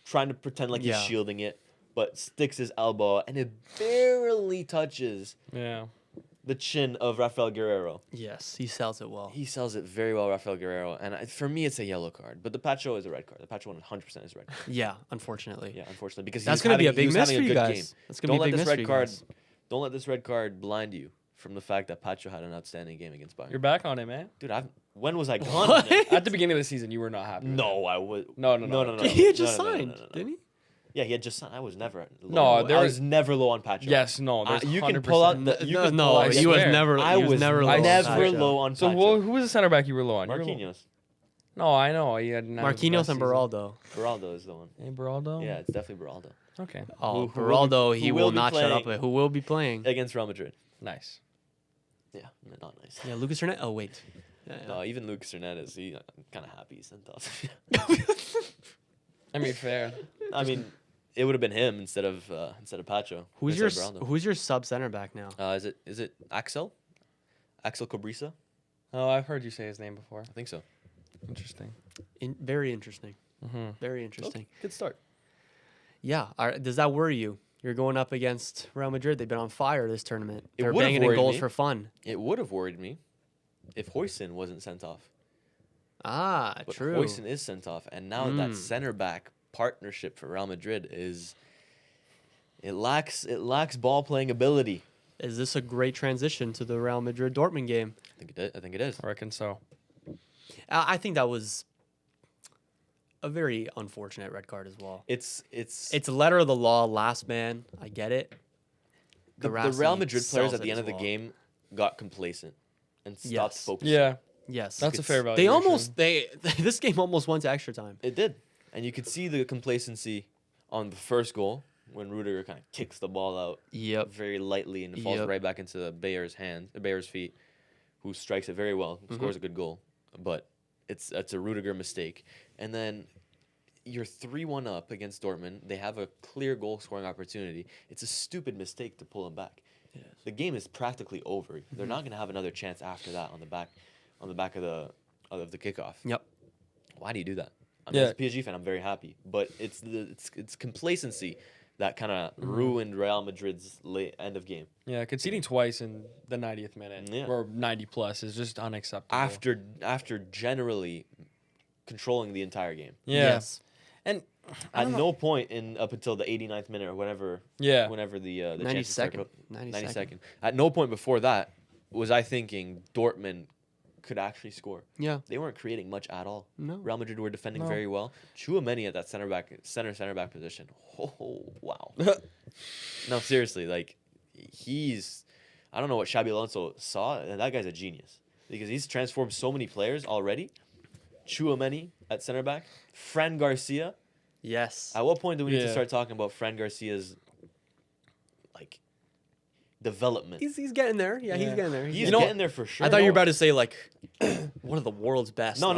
trying to pretend like he's shielding it, but sticks his elbow, and it barely touches the chin of Rafael Guerrero. Yes, he sells it well. He sells it very well, Rafael Guerrero. And for me, it's a yellow card. But the Pacho is a red card. The Pacho 100% is a red card. Yeah, unfortunately. Yeah, unfortunately. Because That's going to be a big miss for you guys. Game. That's going to be a big miss for you guys. Don't let this red card blind you from the fact that Pacho had an outstanding game against Bayern. You're back on it, man. Dude, when was I gone? on it? At the beginning of the season, you were not happy. No, I was. No. He had just signed, didn't he? Yeah, he had just signed. I was never No, low. I was never low on Pacho. Yes, no. You can pull out the. You can pull out he was never. I was never low on So Pacho. who was the center back you were low on? Marquinhos. No, I know. He had Marquinhos and Beraldo. Beraldo is the one. Hey, Beraldo? Yeah, it's definitely Beraldo. Okay. Oh, Who Beraldo, he will be not shut up. playing Who will be playing? Against Real Madrid. Nice. Yeah, not nice. Yeah, Lucas Hernandez. Oh, wait. Yeah. No, even Lucas Hernandez, I'm kind of happy he sent off. I mean, fair. I mean, it would have been him instead of Pacho. Who's your sub center back now? Is it Axel? Axel Cobrisa? Oh, I've heard you say his name before. I think so. Interesting. Very interesting. Mm-hmm. Very interesting. Okay, good start. Yeah. Does that worry you? You're going up against Real Madrid. They've been on fire this tournament. It They're would've banging in worried goals me. for fun. It would have worried me if Huijsen wasn't sent off. Ah, But true. Huijsen is sent off, and now that center back partnership for Real Madrid lacks ball playing ability. Is this a great transition to the Real Madrid Dortmund game? I think it is. I reckon so. I think that was a very unfortunate red card as well. It's letter of the law, last man. I get it. the Real Madrid players at the end of the game got complacent and stopped focusing. Yeah. Yes, That's a fair They valuation. this game almost went to extra time. It did, and you could see the complacency on the first goal when Rudiger kind of kicks the ball out very lightly and it falls right back into Bayer's feet, who strikes it very well, scores a good goal, but it's a Rudiger mistake. And then you're 3-1 up against Dortmund. They have a clear goal scoring opportunity. It's a stupid mistake to pull them back. Yes. The game is practically over. They're not going to have another chance after that on the back of the kickoff. Yep. Why do you do that? I mean, as a PSG fan, I'm very happy, but it's complacency that kind of ruined Real Madrid's end of game. Yeah, conceding twice in the 90th minute or 90 plus is just unacceptable. After generally controlling the entire game. Yeah. Yes. And At no point up until the 89th minute or whenever the 92nd. 92nd. At no point before that was I thinking Dortmund could actually score. Yeah. They weren't creating much at all. No. Real Madrid were defending very well. Chouameni at that center back position. Oh, wow. No, seriously, like I don't know what Xabi Alonso saw, and that guy's a genius because he's transformed so many players already. Chouameni at center back, Fran Garcia. Yes. At what point do we need to start talking about Fran Garcia's like development? He's getting there. Yeah, he's getting there. He's getting there for sure. I thought you were about to say like one of the world's best. No.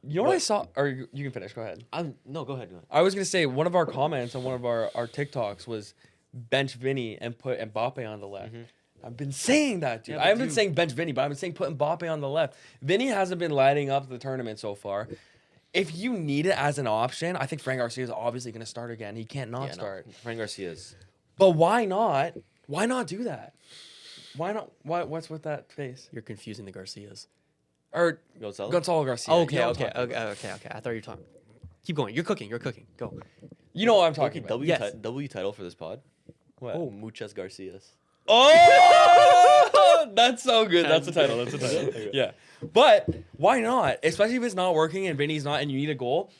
you know what I saw? Or you can finish. Go ahead. No, go ahead. I was going to say one of our comments on one of our TikToks was bench Vinny and put Mbappe on the left. I've been saying that, dude. Yeah, I haven't been saying bench Vinny, but I've been saying put Mbappe on the left. Vinny hasn't been lighting up the tournament so far. If you need it as an option, I think Fran Garcia is obviously going to start again. He can't not start. Fran Garcia's. But why not? Why not do that? Why not? What's with that face? You're confusing the Garcias. Or Gonzalo? Gonzalo Garcia. Okay, You know what okay, I'm talking about. okay. I thought you were talking. Keep going. You're cooking. Go. You know what I'm Okay, talking about. Yes. W title for this pod. What? Oh, Muchas Garcias. Oh, that's so good. That's the title. That's the title. Okay. Yeah, but why not? Especially if it's not working and Vinny's not, and you need a goal.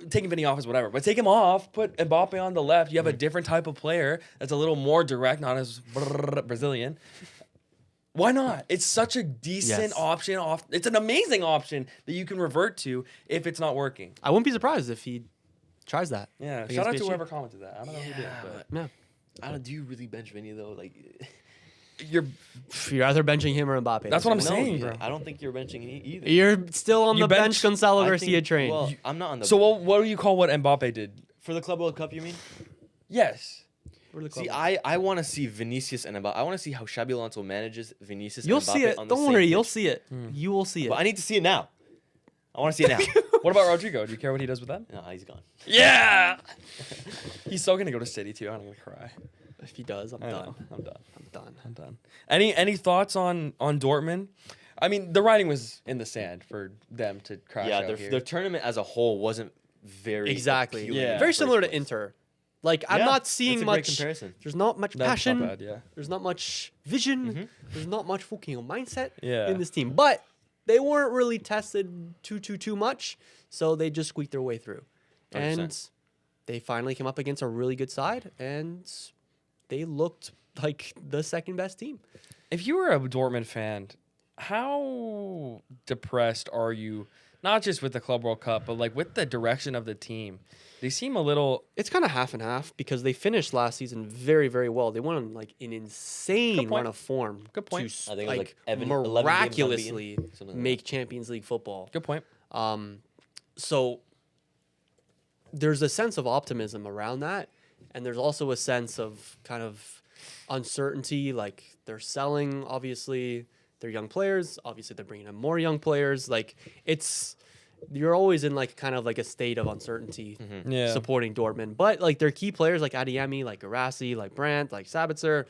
Taking Vinny off is whatever, but take him off. Put Mbappe on the left. You have a different type of player that's a little more direct, not as Brazilian. Why not? It's such a decent Yes. option. It's an amazing option that you can revert to if it's not working. I wouldn't be surprised if he tries that. Yeah. Against Shout out to PSG. whoever commented that. I don't know who did, but Yeah. Do you really bench Vinny though? Like, you're. You're either benching him or Mbappe. That's what I'm no, saying, yeah, bro. I don't think you're benching either. You're still on You the bench- bench Gonzalo I Garcia think- train. Well, I'm not on the. So what do you call what Mbappe did? for the Club World Cup, you mean? Yes. See, I want to see Vinicius and Mbappe. I want to see how Xabi Alonso manages Vinicius. You'll and Mbappe see it. On the Don't same worry. pitch. You'll see it. You will see it. But I need to see it now. I want to see it now. What about Rodrigo? Do you care what he does with them? No, he's gone. Yeah. He's so gonna go to City too. I'm gonna cry. If he does, I'm I done. know. I'm done. I'm done. I'm done. Any thoughts on Dortmund? I mean, the writing was in the sand for them to crash Yeah, out here. their tournament as a whole wasn't very Exactly. appealing Yeah. in Very the similar first to place. Inter. Like I'm Yeah, not that's seeing a great much. comparison. There's not much That's passion. not bad, yeah. There's not much vision. Mhm. There's not much fucking mindset Yeah. in this team. But they weren't really tested too much, so they just squeaked their way through. 100%. And they finally came up against a really good side, and they looked like the second best team. If you were a Dortmund fan, how depressed are you? Not just with the Club World Cup, but like with the direction of the team. They seem a little. It's kind of half and half because they finished last season very, very well. They went on like an insane Good point. run of form. Good point. I think it was like 11 games miraculously unbeaten, something like make Champions League football. Good point. So there's a sense of optimism around that, and there's also a sense of kind of uncertainty. Like they're selling, obviously, their young players. Obviously, they're bringing in more young players. Like you're always in like kind of like a state of uncertainty Yeah. supporting Dortmund. But like their key players like Adeyemi, like Garassi, like Brandt, like Sabitzer,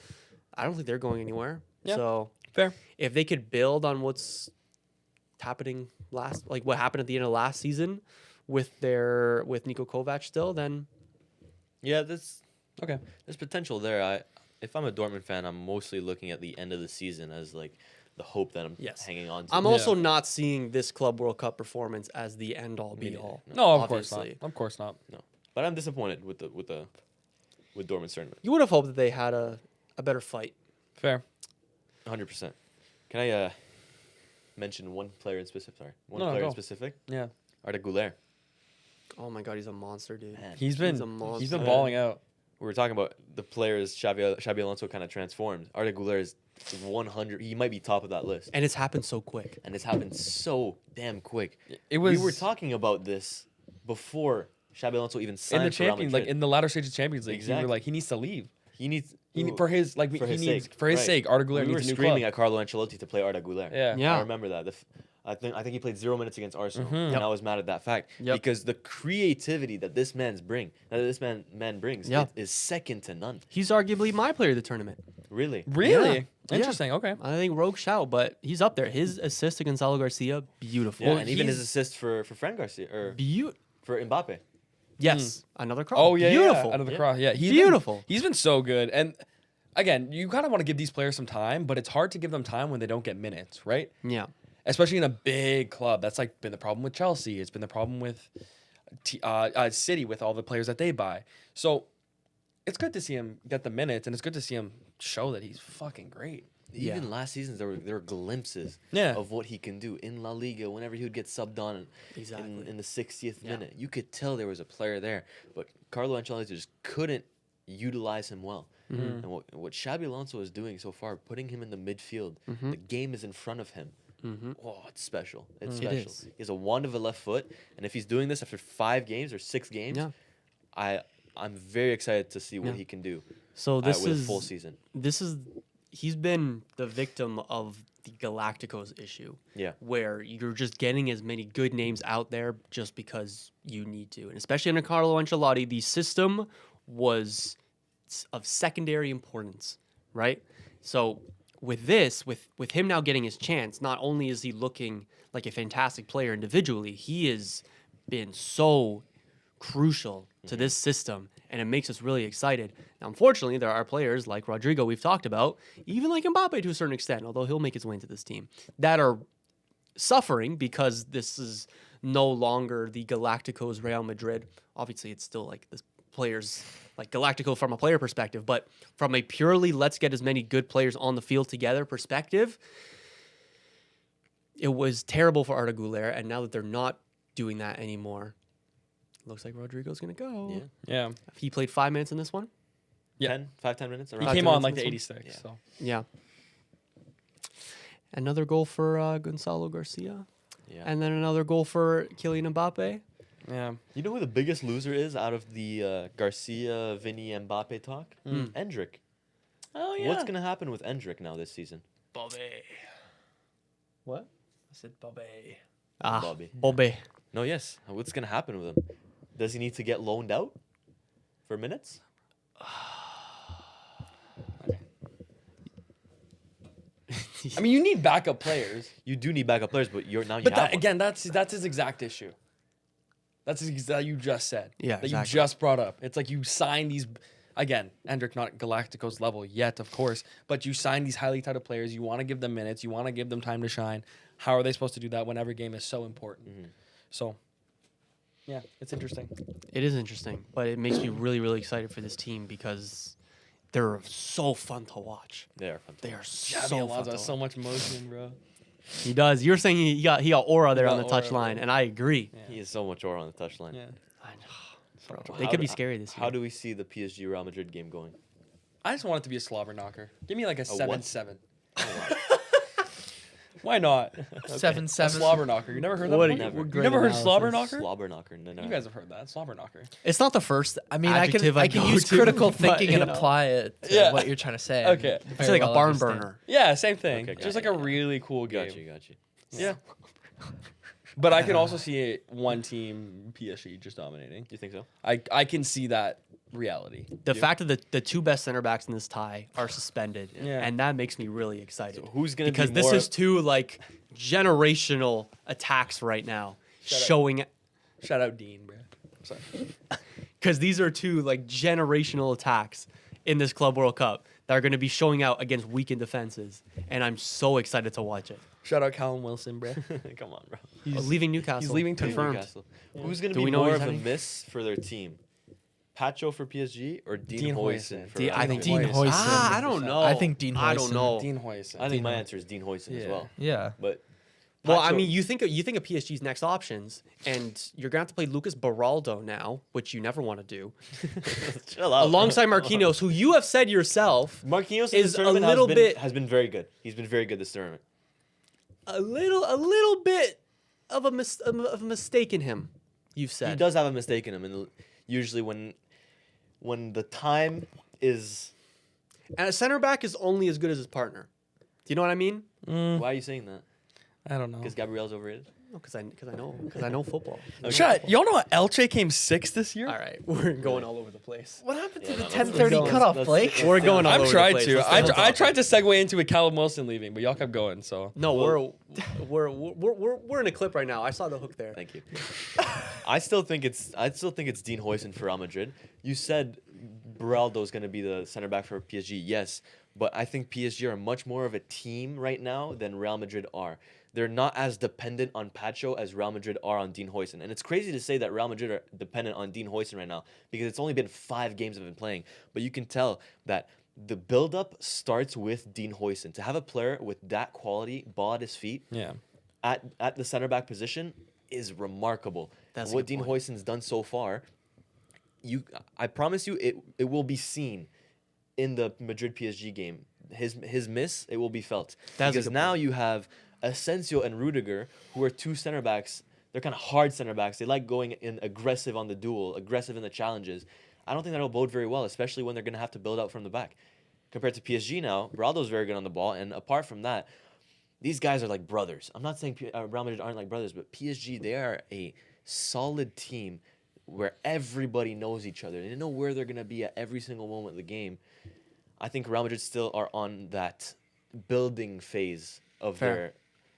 I don't think they're going anywhere. Yeah. So Fair. if they could build on what's happening what happened at the end of last season with Niko Kovac still, then Yeah, there's Okay. potential there. If I'm a Dortmund fan, I'm mostly looking at the end of the season as like the hope that I'm Yes. hanging on to. I'm Yeah. also not seeing this Club World Cup performance as the end all be all. No, of course Obviously. not. Of course not. No, but I'm disappointed with Dortmund's tournament. You would have hoped that they had a better fight. Fair. 100%. Can I mention one player in specific? Sorry, one No, player in go. specific. Yeah. Arda Güler. Oh my god, he's a monster, dude. Man, He's a been monster. balling out. we were talking about the players Xabi Alonso kind of transformed. Arda Güler is 100. He might be top of that list, And it's happened so quick. and it's happened so damn quick. It was We were talking about this before Xabi Alonso even in signed the for Real Champions, like Madrid. in the latter stage of Champions League. You Exactly. were like, he needs to leave. He needs For his like for he his needs sake. for his Right. sake. Arda Güler we were needs a new screaming club. at Carlo Ancelotti to play Arda Güler. Yeah. Yeah. I remember that. I think he played 0 minutes against Arsenal, Mhm. and Yep. I was mad at that fact Yep. because the creativity that this man brings Yeah. is second to none. He's arguably my player of the tournament. Really, Really Yeah. interesting. Okay. I think rogue shout, but he's up there. His assist to Gonzalo Garcia, beautiful. yeah, and even his he's- assist for Fran Garcia or Beautiful. for Mbappe. Yes, another cross. Oh yeah, beautiful. Yeah. Out of the Yeah. cross. Yeah, Beautiful. He's been so good, and again, you kind of want to give these players some time, but it's hard to give them time when they don't get minutes, right? Yeah. Especially in a big club. That's like been the problem with Chelsea. It's been the problem with City with all the players that they buy. So it's good to see him get the minutes, and it's good to see him show that he's fucking great. Yeah. Even last season, there were glimpses Yeah. of what he can do in La Liga. Whenever he would get subbed on Exactly. in the 60th Yeah. minute, you could tell there was a player there. But Carlo Ancelotti just couldn't utilize him well. Mm-hmm. And what Xabi Alonso is doing so far, putting him in the midfield, Mm-hmm. the game is in front of him. Oh, it's special. It's It special. is. He has a wand of a left foot, and if he's doing this after 5 games or 6 games, Yeah. I'm very excited to see what Yeah. he can do So this with is a full season. He's been the victim of the Galacticos issue. Yeah. Where you're just getting as many good names out there just because you need to. And especially under Carlo Ancelotti, the system was of secondary importance, right? So with this, with him now getting his chance, not only is he looking like a fantastic player individually, he has been so crucial to this system, and it makes us really excited. Now, unfortunately, there are players like Rodrigo we've talked about, even like Mbappe to a certain extent, although he'll make his way into this team, that are suffering because this is no longer the Galacticos Real Madrid. Obviously, it's still like this players like Galactico from a player perspective, but from a purely let's get as many good players on the field together perspective, it was terrible for Arda Güler, and now that they're not doing that anymore, looks like Rodrigo's going to go. Yeah. Yeah. He played 5 minutes in this one. Yeah. 10 minutes. He Around. 5 came minutes on like in the this one? 86. Yeah. So Yeah. Another goal for Gonzalo Garcia. Yeah. And then another goal for Kylian Mbappe. yeah. You know who the biggest loser is out of the Garcia, Vinny, Mbappe talk? Endrick. Oh What's gonna happen with Endrick now this season? Bobby. What? I said Bobby. Bobby. Bobby. No, yes. What's gonna happen with him? Does he need to get loaned out for minutes? I mean, you need backup players. You do need backup players, but you're now you But have that, one. again, that's his exact issue. That's that you just said. Yeah, That exactly. you just brought up. It's like you sign these. Again, Hendrick not Galacticos level yet, of course, but you sign these highly touted players. You want to give them minutes. You want to give them time to shine. How are they supposed to do that when every game is so important? So, yeah, it's interesting. It is interesting, but it makes me really, really excited for this team because they're so fun to watch. They are fun. They are Xabi so fun Alonso to has so watch. much motion, bro. He does. You're saying he got aura there He on the got touch aura, line, bro. and I agree. He has so much aura on the touchline. Yeah. I know. Bro, they could be scary this year. How do we see the PSG Real Madrid game going? I just want it to be a slobber knocker. Give me like a what? 7-7. Why not? 7-7. A slobber knocker. You never heard that What before? Never. You great never heard analysis. slobber knocker? Slobber knocker. No, no. You guys have heard that. Slobber knocker. It's not the first. I mean, adjective I can go use to, critical but, thinking you and know. apply it to Yeah. what you're trying to say. Okay. It's like a barn burner. Yeah, same thing. Okay, Just got like a really cool game. Got you. Yeah. But I can also see it one team PSG just dominating. You think so? I can see that reality. The fact that the two best center backs in this tie are suspended, Yeah. and that makes me really excited. So who's gonna because be this more- is two like generational attacks right now, Shut up. showing Shout out Dean, bro. Sorry. because these are two like generational attacks in this Club World Cup that are going to be showing out against weakened defenses, and I'm so excited to watch it. Shout out Callum Wilson, bro. Come on, bro. He's leaving Newcastle. he's leaving too. Confirmed. Newcastle. Who's gonna Do be we know more he's of a heading? miss for their team? Pacho for PSG or Dean Dean Huijsen Huijsen. for Dean- Real I think Madrid? Dean Huijsen. I don't know. I think Dean I don't Huijsen. know. Dean Huijsen. I think Dean my Huijsen. answer is Dean Huijsen as Yeah. well. Yeah. But Well, I Pacho- mean, you think of PSG's next options, and you're gonna have to play Lucas Beraldo now, which you never want to do, chill out. alongside Marquinhos, who you have said yourself Marquinhos in is this a tournament little has bit- has been very good. He's been very good this tournament. a little bit of a mistake in him. You've He said does have a mistake in him, and usually when the time is, and a center back is only as good as his partner. Do you know what I mean? why are you saying that? I don't know. Because Gabriel's overrated. No, because I know football. Shut. Y'all know Elche came 6th this year? All right, we're going all over the place. What happened to Yeah, the no, 10:30 let's- cutoff, let's- Blake? let's- We're going all I'm over the trying place. to. Let's stay on I topic. tried to segue into a Callum Wilson leaving, but y'all kept going. So No, we're in a clip right now. I saw the hook there. Thank you. I still think it's Dean Huijsen for Real Madrid. You said Beraldo's going to be the center back for PSG. Yes, but I think PSG are much more of a team right now than Real Madrid are. They're not as dependent on Pacho as Real Madrid are on Dean Huijsen. And it's crazy to say that Real Madrid are dependent on Dean Huijsen right now because it's only been 5 games they've been playing. But you can tell that the build-up starts with Dean Huijsen. To have a player with that quality, ball at his feet, yeah. at the center back position is remarkable. That's a What good Dean point. Huijsen's done so far, I promise you it will be seen in the Madrid PSG game. His miss, it will be felt. That's a because good now point. you have Asensio and Rudiger, who are 2 center backs. They're kind of hard center backs. They like going in aggressive on the duel, aggressive in the challenges. I don't think that'll bode very well, especially when they're going to have to build out from the back. Compared to PSG now, Beraldo's very good on the ball, and apart from that, these guys are like brothers. I'm not saying Real Madrid aren't like brothers, but PSG, they are a solid team where everybody knows each other. They know where they're going to be at every single moment of the game. I think Real Madrid still are on that building phase of Fair.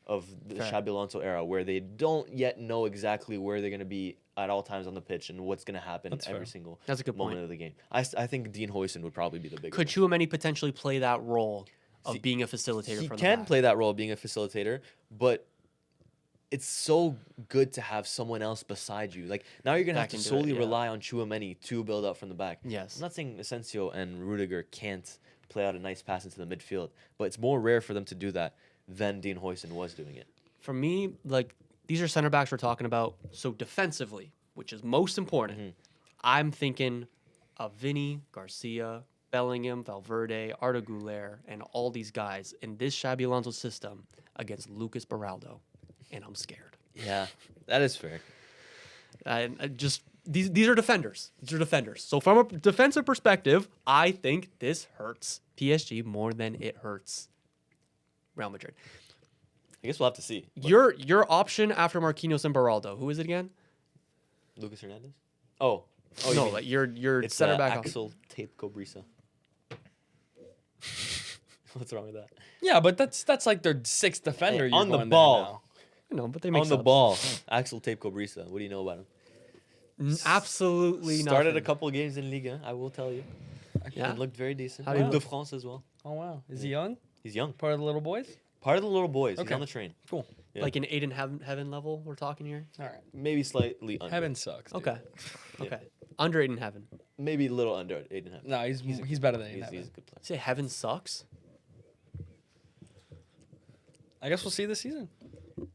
the Fair. Xabi Alonso era, where they don't yet know exactly where they're going to be at all times on the pitch and what's going to happen That's every fair. single That's a good moment point. of the game. I think Dean Huijsen would probably be the bigger. Could Chouameni potentially play that role of See, being a facilitator He from the can back? play that role of being a facilitator, but it's so good to have someone else beside you. Like now you're gonna That have to can do it, solely yeah. rely on Chouameni to build up from the back. Yes. I'm not saying Asensio and Rudiger can't play out a nice pass into the midfield, but it's more rare for them to do that than Dean Huijsen was doing it. For me, like these are center backs we're talking about. So defensively, which is most important, Mhm. I'm thinking of Vinny, Garcia, Bellingham, Valverde, Arda Güler, and all these guys in this Xabi Alonso system against Lucas Beraldo, and I'm scared. Yeah, that is fair. And just these are defenders. These are defenders. So from a defensive perspective, I think this hurts PSG more than it hurts Real Madrid. I guess we'll have to see. but Your option after Marquinhos and Beraldo, who is it again? Lucas Hernandez? Oh, you no, mean- like your it's center back. Axel Tape Cobrisa. What's wrong with that? Yeah, but that's like their sixth defender. Hey, you're on the going there ball. now. No, but they make On the subs. ball, Axel Tape Cobrisa. What do you know about him? Absolutely Started nothing. a couple of games in Liga, I will tell you. Yeah. And looked very decent. How do you Coupe look? de France as well. Oh wow, is he young? He's young. Part of the little boys? Part of the little boys. He's Okay. on the train. Cool. Yeah. Like an Aiden heaven level we're talking here. All right. Maybe slightly under. Heaven sucks. dude. Okay. Yeah. Okay. Under Aiden heaven. Maybe a little under 8.5. No, he's better than He's Heaven. a good player. Say heaven sucks. I guess we'll see this season.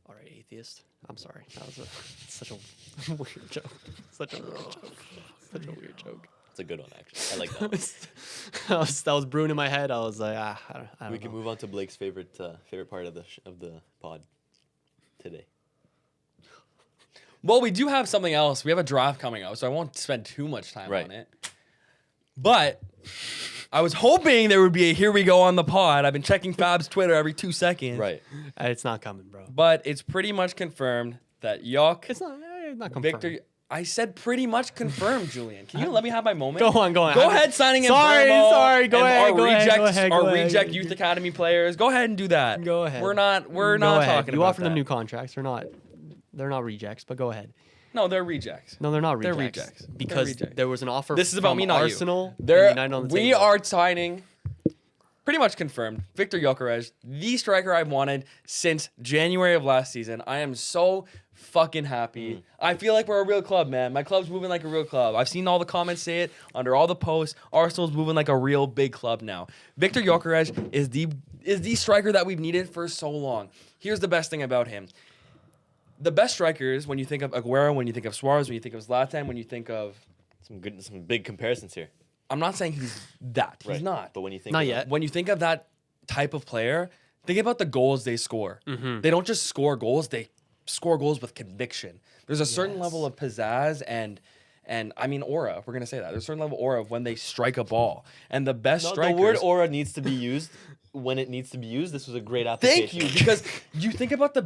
All right, atheist. I'm sorry. That was such a weird joke. Such a weird joke. Such a weird joke. It's a good one, actually. I like that one. that was brewing in my head. I was like, I don't We know. can move on to Blake's favorite part of the pod today. Well, we do have something else. We have a draft coming up, so I won't spend too much time Right. on it. But I was hoping there would be a here we go on the pod. I've been checking Fab's Twitter every 2 seconds. Right. It's not coming, bro. But it's pretty much confirmed that Gyok, It's not confirmed. Victor. I said pretty much confirmed, Julian. Can you let me have my moment? Go on. Go ahead, signing in Sorry, Verbo sorry. Go and ahead. Our Go ahead. rejects, Go ahead. our Go ahead. reject youth academy players. Go ahead and do that. Go ahead. We're not Go ahead. talking You about offer them that. new contracts. They're not rejects, but go ahead. No, they're rejects. No, they're not They're rejects. rejects. They're Because rejects. there was an offer. This is about from me, not you. Arsenal. and There, United on the we table. are signing, pretty much confirmed, Victor Gyökeres, the striker I've wanted since January of last season. I am so fucking happy. I feel like we're a real club, man. My club's moving like a real club. I've seen all the comments say it under all the posts. Arsenal's moving like a real big club now. Victor Gyökeres is the striker that we've needed for so long. Here's the best thing about him. The best strikers, when you think of Aguero, when you think of Suarez, when you think of Zlatan, when you think of... Some big comparisons here. I'm not saying he's that. He's Right. not. But when you think Not of yet. When you think of that type of player, think about the goals they score. Mm-hmm. They don't just score goals, they score goals with conviction. There's a certain Yes. level of pizzazz and I mean aura. We're gonna say that. There's a certain level of aura of when they strike a ball. And the best No, strikers. the word aura needs to be used when it needs to be used. This was a great application. Thank you, because you think about the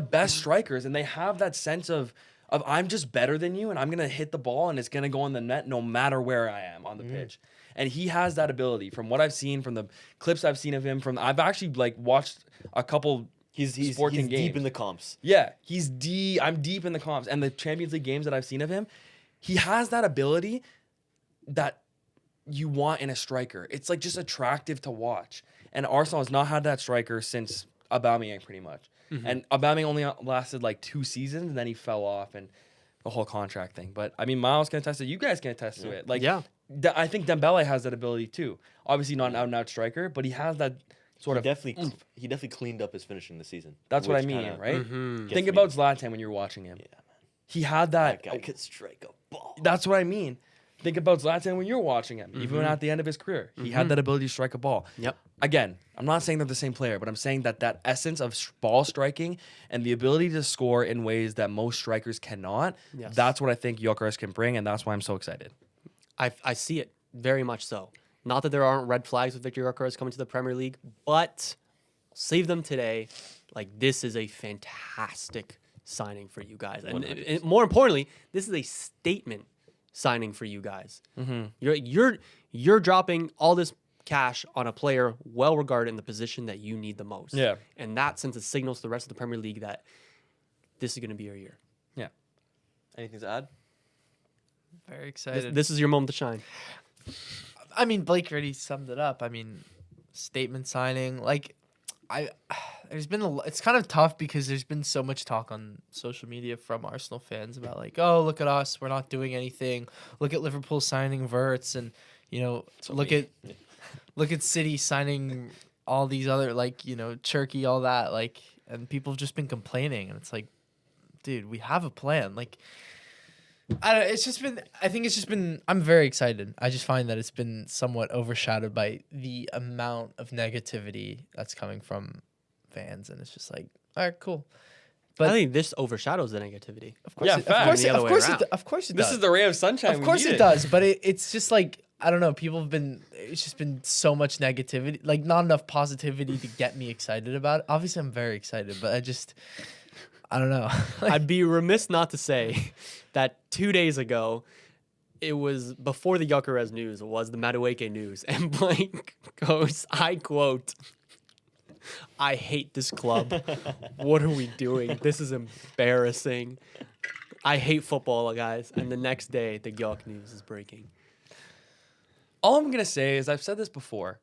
best strikers, and they have that sense of I'm just better than you, and I'm gonna hit the ball, and it's gonna go in the net no matter where I am on the pitch. And he has that ability. From what I've seen, from the clips I've seen of him, I've actually watched a couple. He's Sporting games. deep in the comps. Yeah, I'm deep in the comps, and the Champions League games that I've seen of him, he has that ability that you want in a striker. It's like just attractive to watch. And Arsenal has not had that striker since Aubameyang, pretty much. And Aubameyang only lasted like 2 seasons, and then he fell off and the whole contract thing. But I mean, Miles can attest to it. You guys can attest to it. Like, Yeah. I think Dembele has that ability too. Obviously, not an out-and-out striker, but he has that sort of. He definitely cleaned up his finishing this season. That's what I which mean, kinda right? Mhm. gets Think me. about Zlatan when you're watching him. Yeah, man. He had that. That guy could strike a ball. That's what I mean. Think about Zlatan when you're watching him, even at the end of his career. He had that ability to strike a ball. Yep. Again, I'm not saying they're the same player, but I'm saying that essence of ball striking and the ability to score in ways that most strikers cannot, Yes. that's what I think Gyökeres can bring, and that's why I'm so excited. I see it very much so. Not that there aren't red flags with Victor Gyökeres coming to the Premier League, but save them today. Like, this is a fantastic signing for you guys, and more importantly, this is a statement signing for you guys. You're dropping all this cash on a player well regarded in the position that you need the most. Yeah. And that sends a signal to the rest of the Premier League that this is going to be your year. Anything to add? Very excited. This is your moment to shine. I mean, Blake already summed it up. I mean, statement signing. Like, there's been it's kind of tough because there's been so much talk on social media from Arsenal fans about like, oh, look at us, we're not doing anything. Look at Liverpool signing Verts, and look at City signing all these other Turkey, all that, like, and people have just been complaining, and it's like, dude, we have a plan. Like, I think it's just been, I'm very excited. I just find that it's been somewhat overshadowed by the amount of negativity that's coming from fans. And it's just like, all right, cool. But I think this overshadows the negativity. Of course, Yeah, facts. of course it does. This is the ray of sunshine. Of course it does. But it's just like, I don't know. It's just been so much negativity, like not enough positivity to get me excited about it. Obviously, I'm very excited, but I don't know. I'd be remiss not to say that 2 days ago, it was before the Gyökeres news, was the Madueke news. And Blake goes, I quote, "I hate this club. What are we doing? This is embarrassing. I hate football, guys." And the next day, the Gyok news is breaking. All I'm going to say is, I've said this before,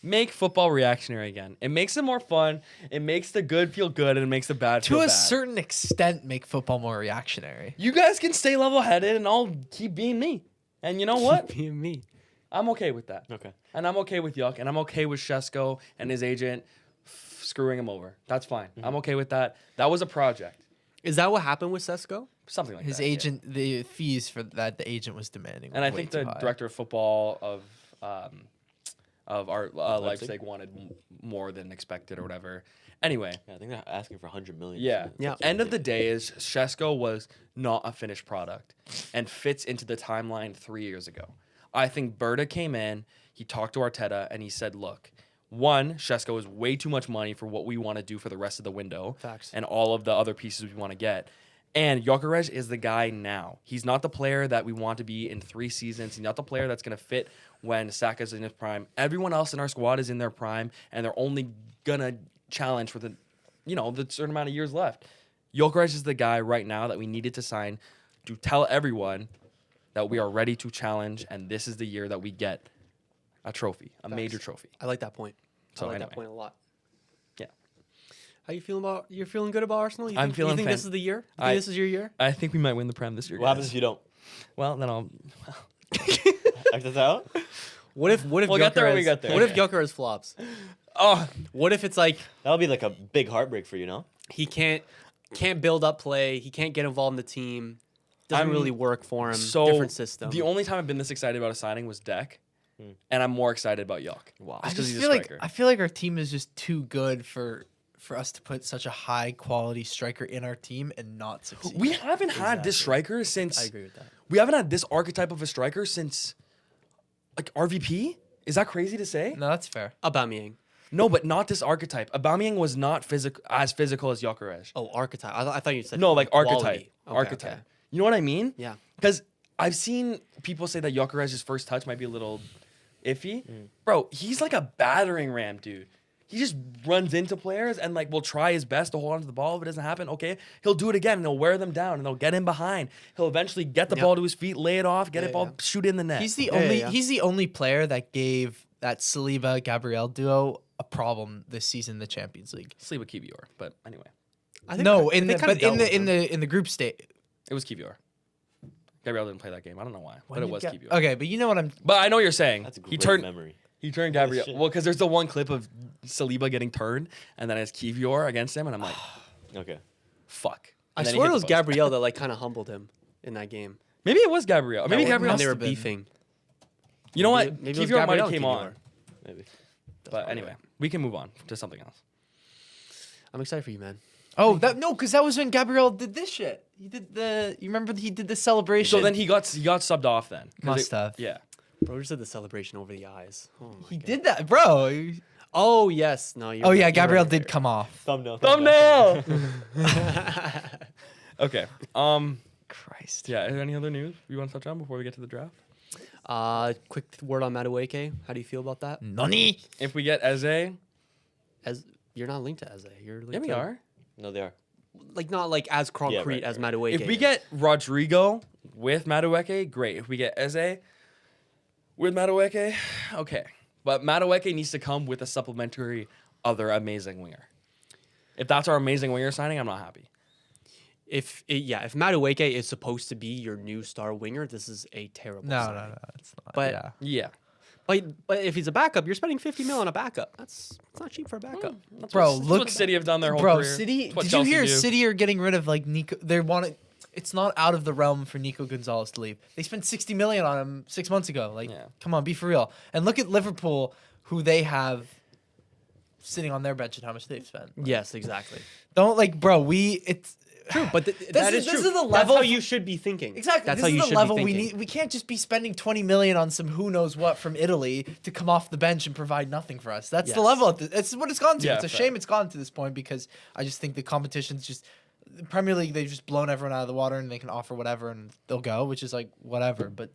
make football reactionary again. It makes it more fun. It makes the good feel good, and it makes the bad feel bad. To a certain extent, make football more reactionary. You guys can stay level-headed, and I'll keep being me. And you know what? Keep being me. I'm okay with that. Okay. And I'm okay with Gyok, and I'm okay with Šeško and his agent screwing him over. That's fine. I'm okay with that. That was a project. Is that what happened with Šeško? Something like His that. Yeah. agent, the fees for that the agent was demanding. And I way think too the high. director of football of our Leipzig wanted more than expected or whatever. Anyway, Yeah, I think they're asking for 100 million. yeah. Yeah. End of the day is Šeško was not a finished product and fits into the timeline 3 years ago. I think Berta came in, he talked to Arteta, and he said, look, one, Šeško is way too much money for what we want to do for the rest of the window. Facts. And all of the other pieces we want to get. And Gyökeres is the guy now. He's not the player that we want to be in 3 seasons. He's not the player that's going to fit when Saka's in his prime. Everyone else in our squad is in their prime, and they're only going to challenge for the certain amount of years left. Gyökeres is the guy right now that we needed to sign to tell everyone that we are ready to challenge, and this is the year that we get a trophy, a major trophy. I like that point. So I like anyway. that point a lot. Yeah. How you feeling about? You're feeling good about Arsenal? You I'm think, feeling You think fan- this is the year? You think this is your year? I think we might win the Prem this year. What happens if you don't? Well, then I'll... Act this out? What if We'll get there when we get there. What if Gyökeres flops? Oh, What if it's like That'll be like a big heartbreak for you, no? he can't build up play, he can't get involved in the team, doesn't I'm- really work for him. so Different system. the only time I've been this excited about a signing was Deck, and I'm more excited about Gyok. Wow. I Just 'cause just he's a feel like striker. our team is just too good for us to put such a high quality striker in our team and not succeed. We haven't had this Exactly. striker since... I agree with that. We haven't had this archetype of a striker since, like, RVP? Is that crazy to say? No, that's fair. Aubameyang. No, but not this archetype. Aubameyang was not as physical as Gyökeres. Oh, archetype. I thought you said No, like quality. archetype. Okay, Archetype. okay. You know what I mean? Yeah. Because I've seen people say that Gyökeres' first touch might be a little iffy. Bro, he's like a battering ram, dude. He just runs into players and like will try his best to hold on to the ball. If it doesn't happen, okay, he'll do it again and he'll wear them down and they'll get in behind. He'll eventually get the Yep. ball to his feet, lay it off, get Yeah, it ball, yeah. shoot it in the net. He's the Yeah, only yeah. he's the only player that gave that Saliba Gabriel duo a problem this season in the Champions League. Sleep with Kivior, but anyway, I think No, they in the kinda but dealt with him. in the group state. it was Kivior. Gabriel didn't play that game. I don't know why, When but it did was Ga- Kivior. Okay, but you know what I'm But I know what you're saying. That's a he great turned memory. he turned Holy Gabriel. shit. Well, because there's the one clip of Saliba getting turned and then it's Kivior against him, and I'm like, Okay. fuck. I And then he swear hit it the was post. Gabriel that like kind of humbled him in that game. Maybe it was Gabriel. Or maybe When Gabriel. they were must have been. beefing. You know Maybe- what? maybe it was Kivior might Gabriel have came Kivior. on. Maybe. But probably anyway, right. we can move on to something else. I'm excited for you, man. Oh, because that was when Gabriel did this shit. He did you remember he did the celebration. So then he got subbed off then. 'Cause Must have. Yeah. Bro just did the celebration over the eyes. Oh my he God. did that, bro. Oh yes. No. You're Oh right, yeah, you're Gabriel right, did you're come off. Thumbnail. Thumbnail. right. Okay. Christ. Yeah. Any other news you want to touch on before we get to the draft? Quick word on Madueke. How do you feel about that? Nani? If we get Eze, As you're not linked to Eze. You're linked yeah, we to, are. No, they are. Like not like as concrete right, as right. Madueke. If we is. get Rodrigo with Madueke, great. If we get Eze with Madueke, okay. But Madueke needs to come with a supplementary other amazing winger. If that's our amazing winger signing, I'm not happy. if Madueke is supposed to be your new star winger, this is a terrible. No, signing. it's not. But- yeah. Yeah. But if he's a backup, you're spending 50 mil on a backup. It's not cheap for a backup. That's Bro, what, that's look- what City have done their whole Bro, career. City. That's what Did you Chelsea hear do. City are getting rid of like Nico? They want it. It's not out of the realm for Nico Gonzalez to leave. They spent 60 million on him 6 months ago. Like, Yeah. come on, be for real. And look at Liverpool, who they have sitting on their bench and how much they've spent. Yes, exactly. Don't like, bro. It's True, but that is- is this true. is the That's level how f- you should be thinking. exactly. That's This how is you the should level be we thinking. need. We can't just be spending 20 million on some who knows what from Italy to come off the bench and provide nothing for us. That's the Yes. level. It's what it's gone to. Yeah, It's a fair. shame it's gone to this point because I just think the competition's just. The Premier League, they've just blown everyone out of the water and they can offer whatever and they'll go, which is like whatever. But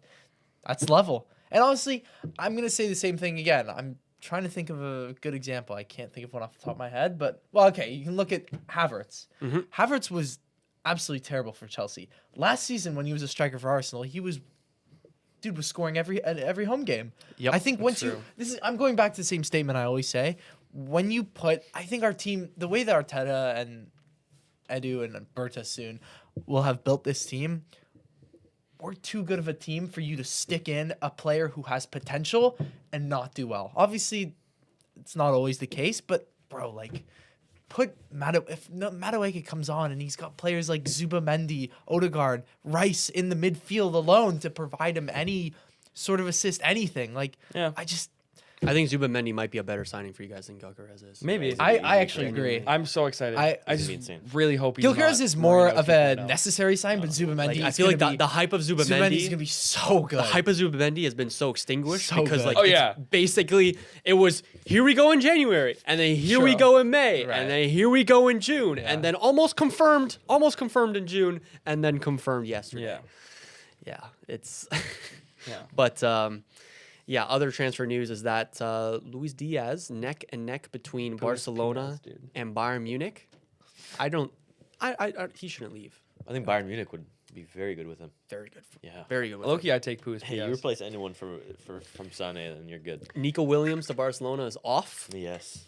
that's level. And honestly, I'm gonna say the same thing again. I'm trying to think of a good example. I can't think of one off the top of my head, but well, okay, you can look at Havertz. Mhm. Havertz was absolutely terrible for Chelsea last season when he was a striker for Arsenal. Dude was scoring at every home game. Yep, I think that's once true. I'm going back to the same statement I always say. When you put, I think our team, the way that Arteta and Edu and Berta soon will have built this team, we're too good of a team for you to stick in a player who has potential and not do well. Obviously, it's not always the case, but bro, like, put Madueke comes on and he's got players like Zubamendi, Odegaard, Rice in the midfield alone to provide him any sort of assist, anything. Like, Yeah. I think Zubamendi might be a better signing for you guys than Gyökeres is. Maybe. I Easy actually trade. agree. I'm so excited. I- I It's just gonna be insane. really hope he's Gyökeres not is more Mourinho of a 2.0. necessary sign, but Zubamendi Like, I is feel like gonna be, the hype of Zubamendi is Zubamendi, gonna be so good. the hype of Zubamendi has been so extinguished So because good. like Oh, it's yeah. basically it was here we go in January and then here we Sure. go in May Right. and then here we go in June Yeah. and then almost confirmed in June and then confirmed yesterday. Yeah. Yeah, it's Yeah. but yeah, other transfer news is that Luis Diaz neck and neck between Barcelona Diaz, dude. and Bayern Munich. He shouldn't leave. I think Bayern Munich would be very good with him. Very good. Yeah. Very good. With Loki, I take Puig. Hey, you replace anyone from Sane, and you're good. Nico Williams to Barcelona is off. Yes.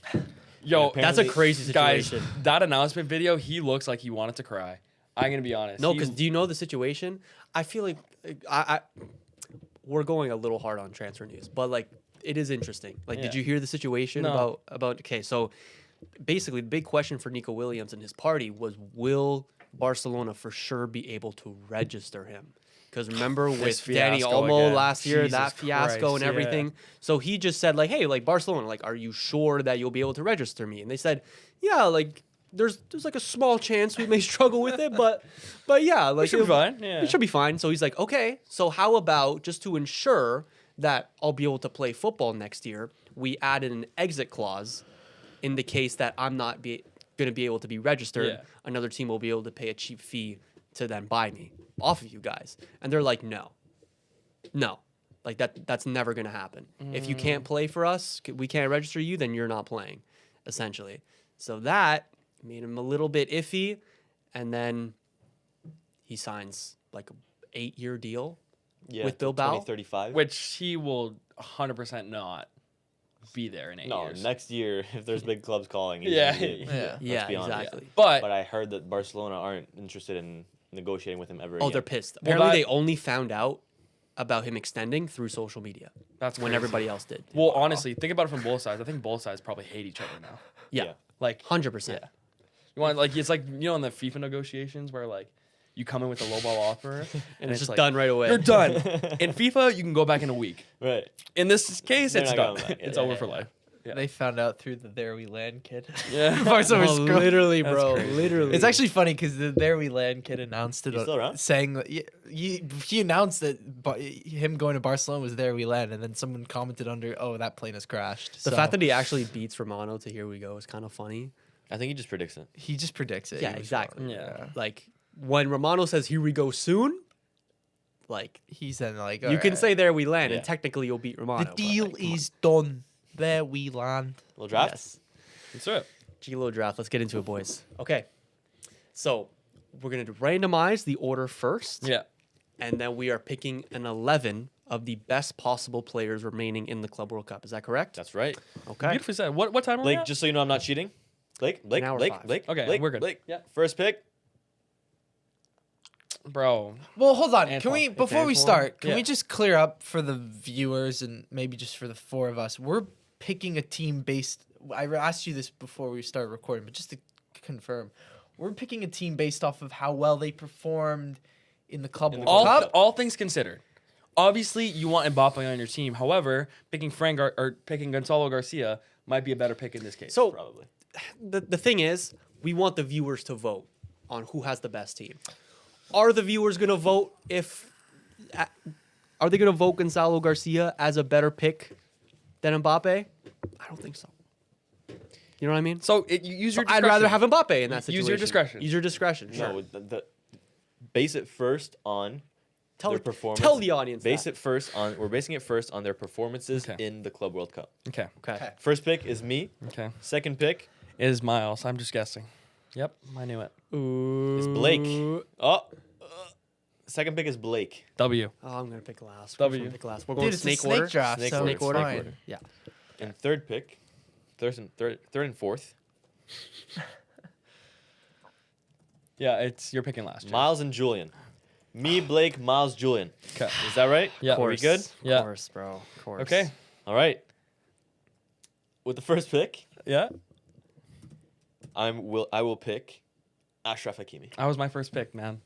Yo, That's a crazy guys, situation. that announcement video, he looks like he wanted to cry. I'm gonna be honest. No, He- because do you know the situation? I feel like we're going a little hard on transfer news, but like it is interesting. Like, did Yeah. you hear the situation No. about? Okay, so basically, the big question for Nico Williams and his party was, will Barcelona for sure be able to register him? Because remember This with Danny fiasco Olmo again. last year, Jesus that fiasco Christ, and yeah. everything. So he just said like, hey, like Barcelona, like, are you sure that you'll be able to register me? And they said, yeah, like. There's like a small chance we may struggle with it, but yeah, like should be fine, yeah. it should be fine. So he's like, okay, so how about just to ensure that I'll be able to play football next year, we added an exit clause in the case that I'm not going to be able to be registered. Yeah. Another team will be able to pay a cheap fee to then buy me off of you guys. And they're like, no, like that's never going to happen. If you can't play for us, we can't register you, then you're not playing, essentially. So that made him a little bit iffy, and then he signs like an 8-year deal Yeah. with Bilbao. 2035. which he will 100% not be there in 8 No, years. next year if there's big clubs calling. he's Yeah. gonna be- Yeah. let's Yeah, be honest. exactly. But I heard that Barcelona aren't interested in negotiating with him ever. Oh, again. they're pissed. Well, Apparently, that- they only found out about him extending through social media That's when crazy. everybody else did. Well, honestly, think about it from both sides. I think both sides probably hate each other now. Yeah, Yeah. Like, 100%. yeah. You want like it's like in the FIFA negotiations where like you come in with a lowball offer And it's just like, done right away. You're done. In FIFA, you can go back in a week. Right. In this case, They're it's not done. going back. It's Yeah, over yeah, for yeah. life. Yeah. They found out through the There We Land kid. Yeah. Barca was Oh, screwed. literally, That's bro. crazy. Literally. It's actually funny because the There We Land kid announced it, He's still around? saying that he announced that him going to Barcelona was There We Land, and then someone commented under, "Oh, that plane has crashed." the fact that he actually beats Romano to Here We Go is kind of funny. I think he just predicts it. he just predicts it. Yeah, He was exactly. wrong. Yeah. Like when Romano says "Here we go soon," like He's then like, you can "Alright, say there we land, Yeah. and technically you'll beat Romano. the but, deal like, come on. is done. There we land. Little draft. Yes. That's it. G-Lo draft. Let's get into it, boys. Okay. So we're gonna randomize the order first. Yeah. And then we are picking an 11 of the best possible players remaining in the Club World Cup. Is that correct? That's right. Okay. Beautifully said. What time are we Blake, at? just so you know, I'm not cheating. Blake. An hour five. Okay, Blake, we're good. Blake. Yeah. First pick. Bro. Well, hold on. Antoine. Can we It's before we Antoine? start? Can Yeah. we just clear up for the viewers and maybe just for the four of us? We're picking a team based. I asked you this before we started recording, but just to confirm, we're picking a team based off of how well they performed in the Club World All, Cup. all things considered. Obviously, you want Mbappe on your team. However, picking or picking Gonzalo Garcia might be a better pick in this case. So Probably. the thing is, we want the viewers to vote on who has the best team. Are the viewers going to vote are they going to vote Gonzalo Garcia as a better pick than Mbappe? I don't think so. You know what I mean? So you use your I'd discretion. rather have Mbappe in that Use situation. your discretion. Use your discretion. Sure. No, base it first on their performance. Tell the audience. Base that. it first on. We're basing it first on their performances Okay. in the Club World Cup. Okay. Okay. First pick is me. Okay. Second pick Is Miles. I'm just guessing. Yep. I knew it. is Blake. Second pick is Blake. W. Oh, I'm gonna pick last. W. We're gonna pick last. We're going Dude, it's a snake snake order. draft, Snake so order. it's Snake fine. order. Yeah. And third pick, third and fourth, Yeah, you're picking last. Jay. Miles and Julian. Me, Blake, Miles, Julian. Okay. Is that right? Yeah. Are we good? Yeah. Of course, bro. Of course. Okay. All right. With the first pick, Yeah. I will pick Ashraf Hakimi. That was my first pick, man.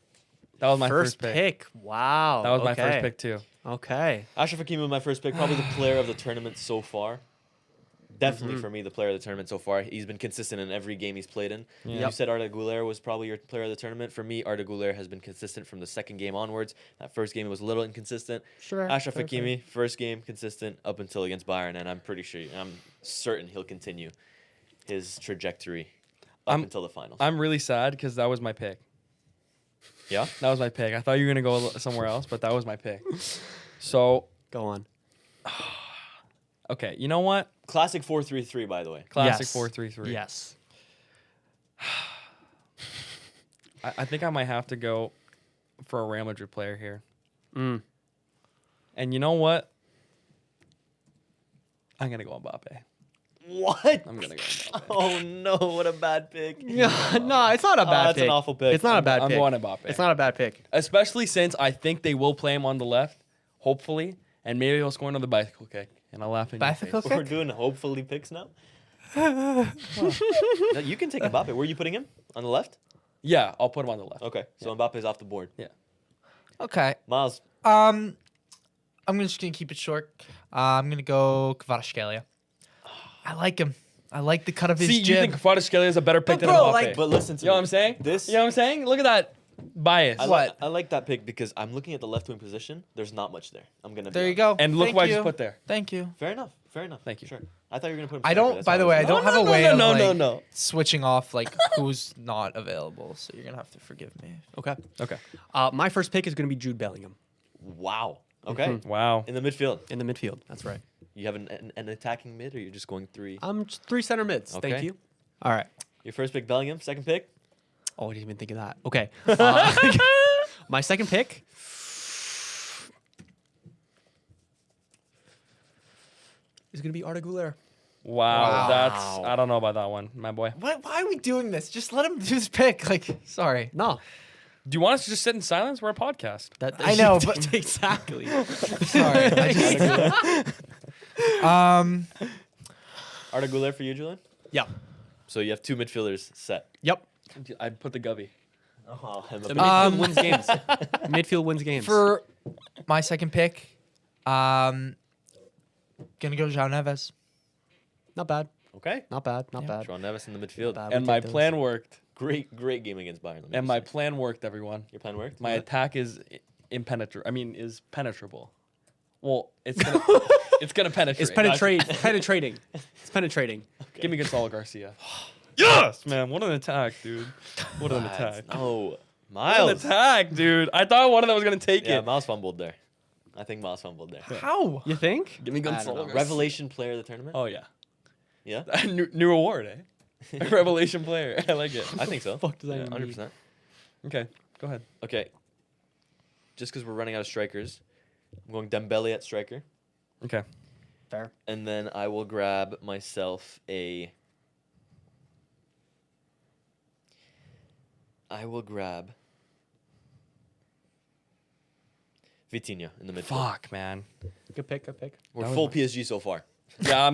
That was my First first pick. pick. Wow. That was my first okay. pick too. Okay. Ashraf Hakimi was my first pick, probably the player of the tournament so far. Definitely for me, the player of the tournament so far. He's been consistent in every game he's played in. Yeah. You said Arda Güler was probably your player of the tournament. For me, Arda Güler has been consistent from the second game onwards. That first game was a little inconsistent. Sure. Ashraf Fair, fair. Hakimi, first game consistent up until against Bayern, and I'm certain he'll continue his trajectory up until the finals. I'm really sad because that was my pick. Yeah? That was my pick. I thought you were gonna go somewhere else, but that was my pick. So Go on. okay, you know what? Classic 4-3-3, by the way. Classic Yes. 4-3-3. Yes. I think I might have to go for a Real Madrid player here. Mm. And you know what? I'm gonna go Mbappe. What? I'm gonna go Mbappe. Oh, no. What a bad pick. Yeah, no, it's not a bad that's pick. an awful pick. It's not a bad I'm pick. going Mbappe. It's not a bad pick. Especially since I think they will play him on the left, hopefully, and maybe he'll score another bicycle kick, and I'll laugh in your Bicycle face. kick? We're doing hopefully picks now. No, you can take Mbappe. Where are you putting him? On the left? Yeah, I'll put him on the left. Okay, so Mbappe's off the board. Okay. Miles, I'm just gonna keep it short. I'm gonna go Kvaratskhelia. I like him. I like the cut of his See, jib. you think Kvaratskhelia is a better pick But than bro, Mbappe? like- but listen to you know me. what I'm saying? This, You know what I'm saying? Look at that bias. I like that pick because I'm looking at the left wing position. There's not much there. I'm gonna. There be you honest. go. And look Thank what I you. just put there. Thank you. Fair enough. Fair enough. Thank you. Sure. I thought you were gonna put him. I striker, don't. that's By all the I way, I was don't have a no, way no, of no, like no. switching off like who's not available. So you're gonna have to forgive me. Okay. Okay. My first pick is going to be Jude Bellingham doing. Wow. Okay. Wow. In the midfield, in the midfield. That's right. you have an attacking mid, or you're just going three. Just 3 center mids. Thank Okay. you. All right. Your first pick, Bellingham. Second pick, Oh, I didn't even think of that. Okay. My second pick. Is going to be Arda Güler. Wow. Wow. That's I don't know about that one, my boy. Why are we doing this? Just let him do his pick. Like, sorry. No. Do you want us to just sit in silence? We're a podcast. I know, but- exactly. Sorry. I just- Arda Güler for you, Julian. Yeah. So you have two midfielders set. Yep. I put the Gubby. Oh, The midfield wins games. Midfield wins games. for my second pick, gonna go João Neves. Not bad. okay. Not bad. Not Yeah. bad. Sean Neves in the midfield. Bad. And we my take those. plan worked. Great game against Bayern. let me And just my say. plan worked, everyone. Your plan worked. My attack is impenetrable. I mean, is penetrable. Well, it's gonna, it's gonna penetrate. It's penetrating. It's penetrating. Okay. Give me Gonzalo Garcia. Yes, man. What an attack, dude. What an Lads, attack. No. An Miles. attack, dude. I thought one of them was gonna take Yeah, it. Miles fumbled there. I think Miles fumbled there. How? You think? Give me I don't Gonzalo. know. Revelation player of the tournament? Oh yeah. Yeah? new award, eh? Revelation player. I like it. I think so. Fuck does that Yeah, even mean? 100%. Okay, go ahead. Okay. Just because we're running out of strikers, I'm going Dembele at striker. Okay. Fair. And then I will grab myself a. I will grab Vitinha in the midfield. Fuck, man. Good pick. Good pick. We're That was full my- PSG so far. Yeah,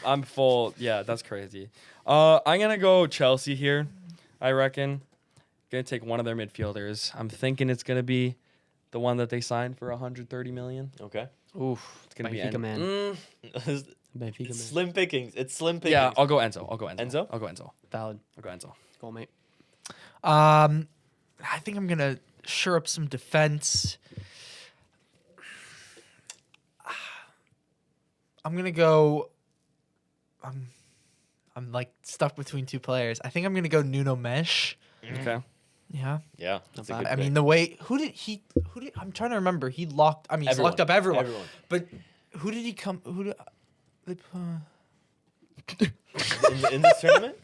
I'm full. Yeah, that's crazy. I'm gonna go Chelsea here. I reckon. Gonna take one of their midfielders. I'm thinking it's gonna be the one that they signed for 130 million. Okay. Oof. It's gonna be Benfica man. it's Benfica man. slim pickings. It's slim pickings. Yeah, I'll go Enzo. Enzo? I'll go Enzo. Valid. I'll go Enzo. Goal, mate. I think I'm gonna shore up some defense. I'm gonna go. I'm like stuck between two players. I think I'm gonna go Nuno Mesh. Okay. Yeah. Yeah. That's a bad. good I pick. mean the way who did I'm trying to remember. He locked. I mean, he's locked up everyone. But who did he come? Who did? In this tournament?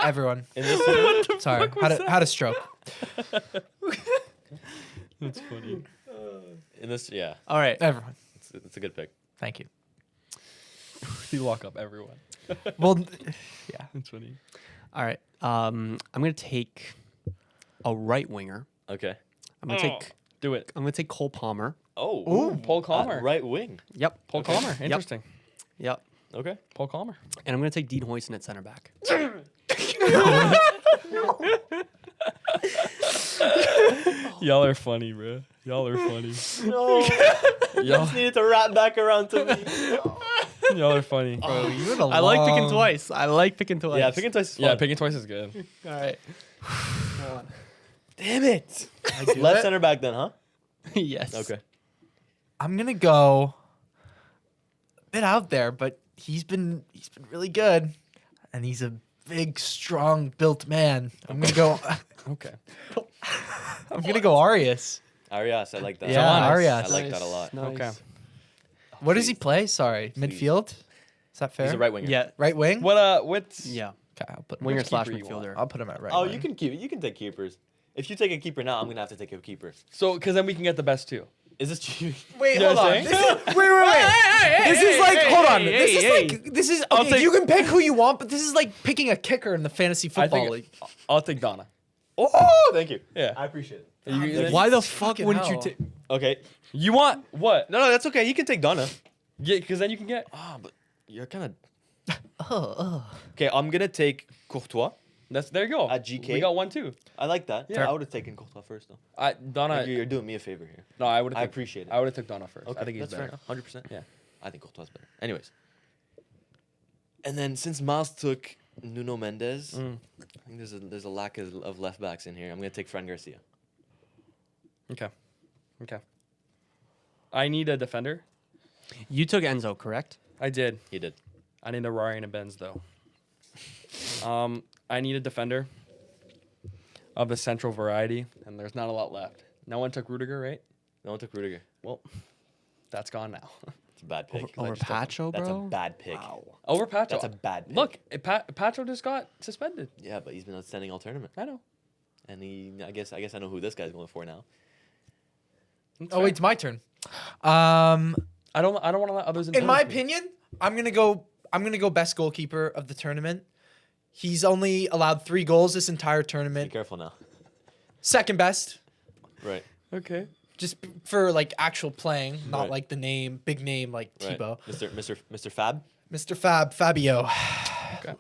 Everyone. In this tournament? Sorry. Had a stroke. That's funny. In this, yeah. All right. Everyone. It's a good pick. Thank you. You lock up everyone. Well, yeah. That's funny. All right. I'm gonna take a right winger. Okay. I'm gonna take. Do it. I'm gonna take Cole Palmer. Oh. Ooh, Paul At Palmer. right wing. Yep. Paul Palmer. Interesting. Yep. Okay. Paul Palmer. And I'm gonna take Dean Hoyson at center back. Y'all are funny, bro. Y'all are funny. No. Y'all, needed to wrap back around to me. y'all are funny. Bro, you had a I like picking long- twice. I like picking twice. Yeah, picking twice is fun. Yeah, picking twice is good. All right. Damn it. do Left it? center back then, huh? Yes. Okay. I'm gonna go a bit out there, but he's been really good, and he's a big, strong, built man. I'm gonna go. Okay. I'm gonna go Arias. Arias, I like that. Yeah, I Arias. like that a lot. Nice. Okay. What does he Please. play? Sorry, Please. midfield. Is that fair? He's a right winger. Yeah. Right wing. What's Yeah. Okay, I'll put him. Winger Which slash keeper you want? midfielder. I'll put him at right. Oh, wing. you can keep it. You can take keepers. If you take a keeper now, I'm gonna have to take a keeper. So, because then we can get the best two. Is this cheating? Wait, You know hold what on. I'm This saying? is, wait. This is like, hold on. This is I'll okay. take- You can pick who you want, but this is like picking a kicker in the fantasy I football think league. I'll take Donna. Oh, thank you. Yeah. I appreciate it. You, Why the Fucking fuck wouldn't you hell. take? Okay. you want what? No, that's okay. You can take Donna. Yeah, because then you can get. Ah, but you're kind of. Okay, I'm gonna take Courtois. There you go. At GK? We got one too. I like that. Yeah. I would have taken Courtois first though. Donna. You're doing me a favor here. No, I would. I appreciate it. I would have took Donna first. Okay, I think he's that's better. fair enough. 100%. Yeah. I think Courtois is better. Anyways. And then since Miles took Nuno Mendes, I think there's a lack of left backs in here. I'm gonna take Fran Garcia. Okay. Okay. I need a defender. You took Enzo, correct? I did. He did. I need a Rari and a Benz though. I need a defender of the central variety, and there's not a lot left. No one took Rudiger, right? No one took Rudiger. Well, that's gone now. It's a bad pick. Over Pacho, That's a bro? bad pick. Over Pacho. That's a bad pick. Look, Pacho just got suspended. Yeah, but he's been outstanding all tournament. I know. And I guess I know who this guy's going for now. That's Oh fair. wait, it's my turn. I don't want to let others. In my influence me. opinion, I'm gonna go best goalkeeper of the tournament. He's only allowed 3 goals this entire Be tournament. careful now. Second best, Right. Okay. just for like actual playing, not Right. like the big name like Right. Thibaut. Mr. Fab. Mr. Fabio.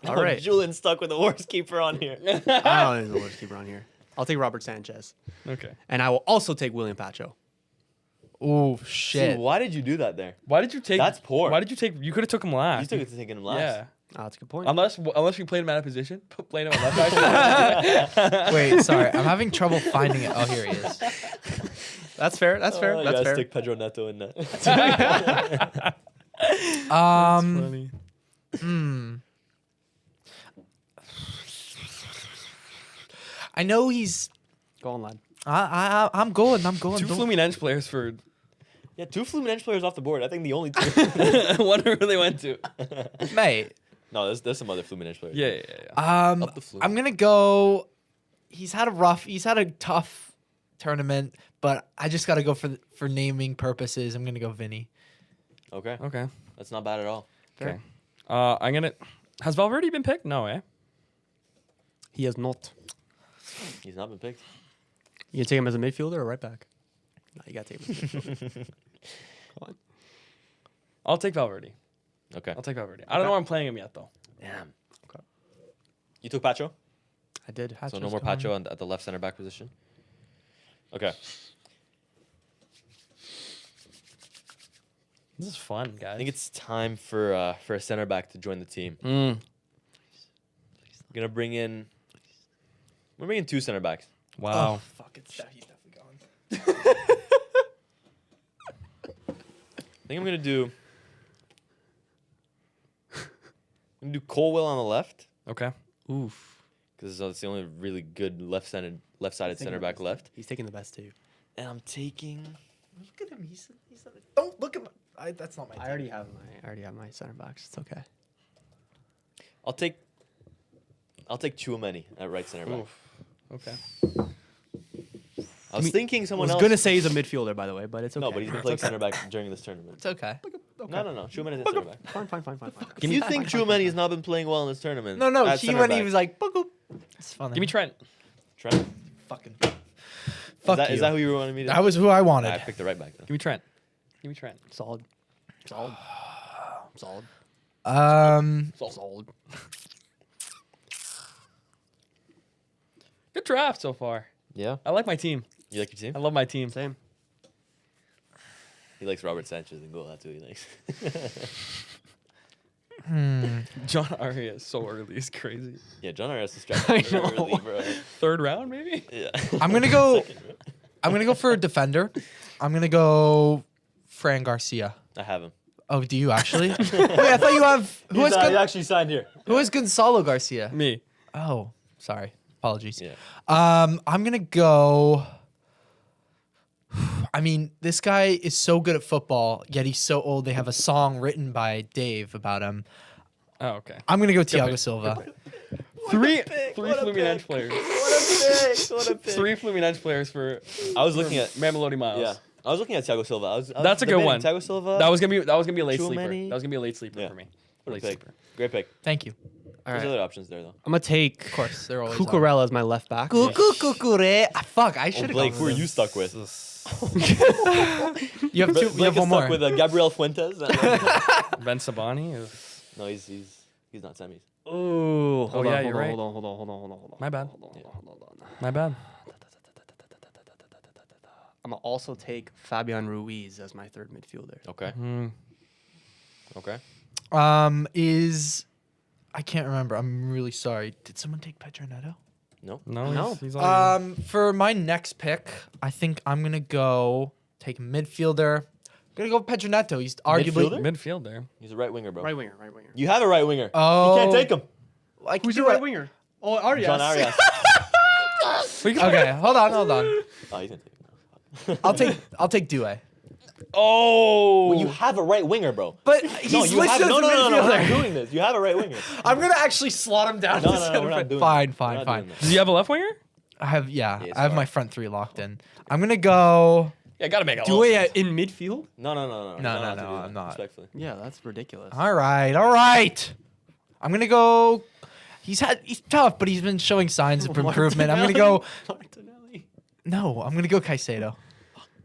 All right. Julian's stuck with the worst keeper on here. I don't know who's the worst keeper on here. I'll take Robert Sanchez, Okay. and I will also take William Pacho. Oh Dude, shit. why did you do that there? Why did you take? That's poor. Why did you take? You could have took him last. You took it to taking him last. Yeah. Oh, that's a good point. Unless we played him out of position, played him on left back. Wait, sorry. I'm having trouble finding it. Oh, here he is. That's fair. That's fair. You That's gotta fair. stick Pedro Neto in that. Funny. I know he's Go on, lad. I'm going. I'm going. Two Don't- Fluminense players for Yeah, 2 Fluminense players off the board. I think the only 2. wonder where they went to. Mate. No, there's some other Fluminense players. Yeah. Up the Flu. I'm gonna go. He's had a tough tournament, but I just gotta go for naming purposes. I'm gonna go Vinny. Okay. Okay. That's not bad at all. Okay. I'm gonna. Has Valverde been picked? No, eh? He has not. He's not been picked. You gonna take him as a midfielder or right back? No, you gotta take him as a midfielder. Come on. I'll take Valverde. Okay. I'll take Valverde. I don't know where I'm playing him yet though. Damn. Okay. You took Pacho? I did. So no more Pacho at the left center back position? Okay. This is fun, guys. I think it's time for a center back to join the team. Mm. We're bringing in 2 center backs. Wow. Fuck, he's definitely gone. I think I'm gonna do Colwell on the left Okay. Oof. because that's the only really good left-sided center back left. He's taking the best too. And I'm taking. Look at him. He's don't look at my. That's not my. I already have my center backs. It's okay. I'll take Chouameni at right center back. Oof. Okay. I was thinking I someone was else. gonna say he's a midfielder, by the way, but it's okay. No, but he's been playing center back during this tournament. It's okay. No. Chouameni is center back. Fine. If you think Chouameni has not been playing well in this tournament, No. at He center when he back, was like, boop, boop. It's fun. Give me Trent. Trent. fucking. Is Fuck that, you. is that who you wanted me to? That was who I wanted. I picked the right back though. Give me Trent. Give me Trent. Solid. Solid. Solid. Solid. Good draft so far. Yeah. I like my team. You like your I team? love my team. Same. He likes Robert Sanchez and goal. That's who he likes. John Arias so early is crazy. Yeah, John Arias is strapped I early, know. bro. Third round, maybe? Yeah. I'm gonna go. Second round. I'm gonna go for a defender. I'm gonna go Fran Garcia. I have him. Oh, do you actually? Wait, I thought you have. Who is he actually signed here. Who is Gonzalo Garcia? Me. Oh, sorry. Apologies. Yeah. I'm gonna go. I mean, this guy is so good at football, yet he's so old. They have a song written by Dave about him. Oh, okay. I'm gonna go Thiago pick. Silva. Three What a Fluminense pick. players. What a pick! What a pick! 3 Fluminense players for I was looking at. Mamelodi Miles. Yeah. I was looking at Thiago Silva. I was That's a good debating one. Thiago Silva. That was gonna be a late sleeper. Chouameni. That was gonna be a late sleeper Yeah. for me. What a Late pick. sleeper. Great pick. Thank you. All There's right. other options there though. I'm gonna take Of course, they're always. Cucurella as my left back. Cucurella. Fuck, I Oh, should have. Blake, who are you stuck with? You have two. Blake You have is one stuck more. with Gabriel Fuentes. Ben Sabani. No, he's not semis. Oh, hold yeah, on, you're right. Hold on. My bad. Hold on. My bad. I'm gonna also take Fabian Ruiz as my third midfielder. Okay. Mm. Okay. Is I can't remember. I'm really sorry. Did someone take Pedro Neto? No. No. No. He's on. For my next pick, I think I'm gonna go take a midfielder. I'm gonna go Pedro Neto. He's arguably Midfielder? midfield there. He's a right winger, bro. Right winger. You have a right winger. Oh, You can't take him. Like Who's your right winger? Oh, Arias. John Arias. Okay, hold on. Oh, he's gonna take him. I'll take Douay. Oh. Well, you have a right winger, bro. But he's No, you listed have as no, a no, no, no. We're not midfielder. doing this. You have a right winger. I'm gonna actually slot him down. No, to no, center we're not back. doing Fine, that. fine, We're not fine. doing that. Do you have a left winger? I have Yeah, I it's have fine. my front three locked in. I'm gonna go. Yeah, gotta make a Douay in midfield? No. No, You're not allowed to no, do that, I'm not. Respectfully. Yeah, that's ridiculous. All right. I'm gonna go. He's tough, but he's been showing signs of improvement. I'm gonna go. Martinelli. No, I'm gonna go Caicedo.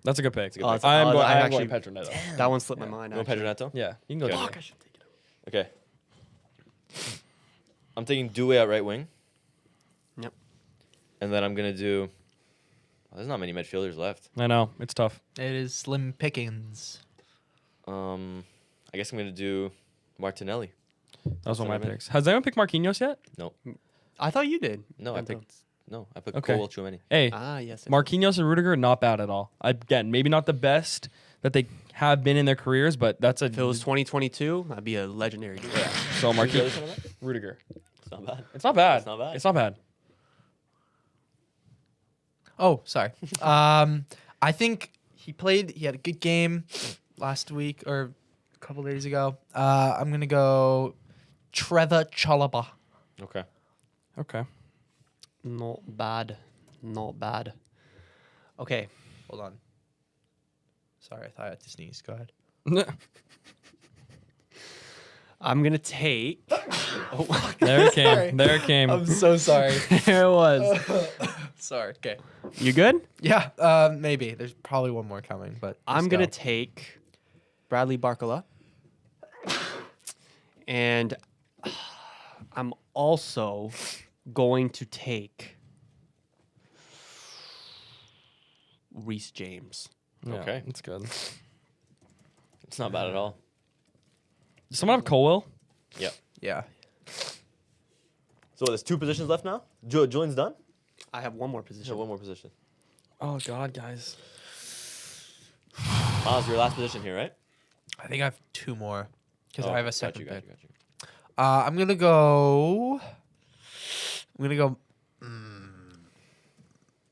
That's a good pick. Oh, I am oh, going. I I am actually- going Pedro Neto. That one slipped my mind. You want Pedro Neto? Yeah, you can go. Okay. Douay. I should take it out. Okay. I'm taking Douay at right wing. Yep. And then I'm gonna do. Oh, there's not many midfielders left. I know it's tough. It is slim pickings. I guess I'm gonna do Martinelli. That was one of my what I meant. picks. Has anyone picked Marquinhos yet? I thought you did. No, I Bento. picked. No, I picked Okay. Colwell Chouameni. Hey, Ah, yes. Marquinhos and Rudiger, not bad at all. Again, maybe not the best that they have been in their careers, but that's a. If it was 2022, that'd be a legendary dude. So Who's the other Marquinhos, center back? Rudiger. It's not bad. It's not bad. It's not bad. It's not bad. Oh, sorry. I think he had a good game last week or a couple days ago. I'm going to go Trevor Chalobah. Okay. Okay. Not bad. Not bad. Okay. Hold on. Sorry, I thought I had to sneeze. Go ahead. I'm going to take. Oh, There it came. Sorry. There it came. I'm so sorry. there it was. Sorry. Okay. You good? Yeah, maybe. There's probably one more coming, but I'm going to take Bradley Barcola. And I'm also going to take Reece James. Yeah, Okay. that's good. It's not bad at all. Does someone have Colwell? Yep. Yeah. So there's 2 positions left now. Julian's done. I have one more So position. one more position. Oh God, guys. Miles, your last position here, right? I think I have 2 more because Oh, I have a got second you, pick. got you. I'm gonna go.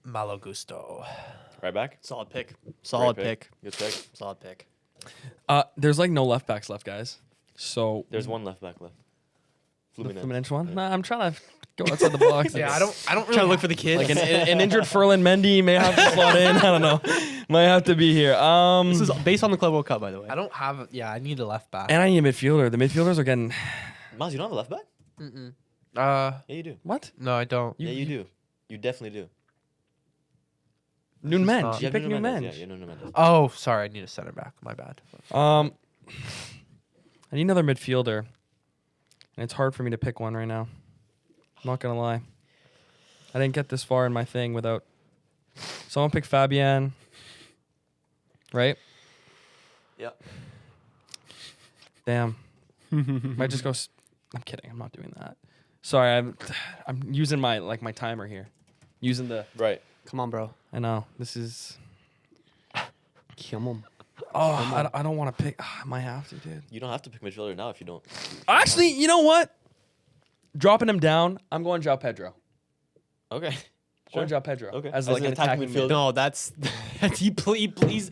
Malo Gusto. Right back. Solid pick. Solid Great pick. Good pick. Solid pick. There's like no left backs left, guys. So There's one left back left. the Fluminense. Fluminense one. Nah, I'm trying to go outside the box. Yeah, I don't really Trying to look for the kid. Like an injured Ferland Mendy may have to slot in. I don't know. Might have to be here. This is based on the Club World Cup, by the way. I don't have. Yeah, I need a left back. And I need a midfielder. The midfielders are getting Miles, you don't have a left back? Uh, Yeah, you do. what? no, I don't. Yeah, you do. You definitely do. Nunes. not- You picked Nuno Nunes. Mendes. Yeah, Nuno Mendes. Oh, sorry, I need a center back. My bad. I need another midfielder. And it's hard for me to pick one right now. I'm not gonna lie. I didn't get this far in my thing without someone pick Fabian. Right? Yeah. Damn. Might just go. I'm kidding. I'm not doing that. Sorry, I'm using my timer here. Using the. Right. Come on, bro. I know this is. Come on. Oh, I don't want to pick. I might have to, dude. You don't have to pick midfielder now if you don't. Actually, you know what? Dropping him down. I'm going João Pedro. Okay. Going João Pedro. Okay. As As like an an attacking attacking midfielder. midfielder. No, that's please.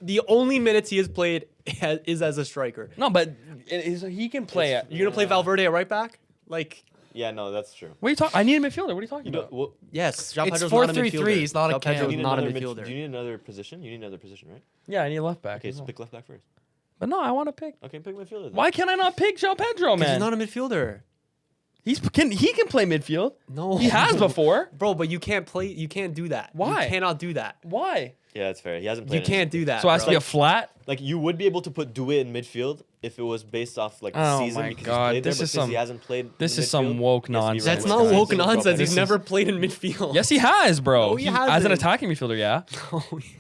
The only minutes he has played is as a striker. No, but he can play it. You're gonna play Valverde at right back? Like, Yeah, no, that's true. What are you talking? I need a midfielder. What are you talking You know, about? well, yes, João It's Pedro's not a 4-3-3, midfielder. he's not a João Pedro cam. is do you need not a another midfielder. Do you need another position? You need another position, right? Yeah, I need a left back. Okay, as so well. pick left back first. But no, I want to pick. Okay, pick midfielder then. Why can't I not pick João Pedro, Because man? he's not a midfielder. He can play midfield. No, He has before. bro. But you can't play. You can't do that. Why? You cannot do that. Why? Yeah, that's fair. He hasn't You played. can't do that. So it has to bro. be a flat. Like you would be able to put Doué in midfield if it was based off like the Oh season my because God, he's played there, this but is since some- he hasn't played. this in is some midfield, woke he has to be nonsense, That's right not back. guys. woke This is nonsense. proper. He's This never is- played in midfield. Yes, he has, bro. No, he As an hasn't. attacking midfielder, yeah.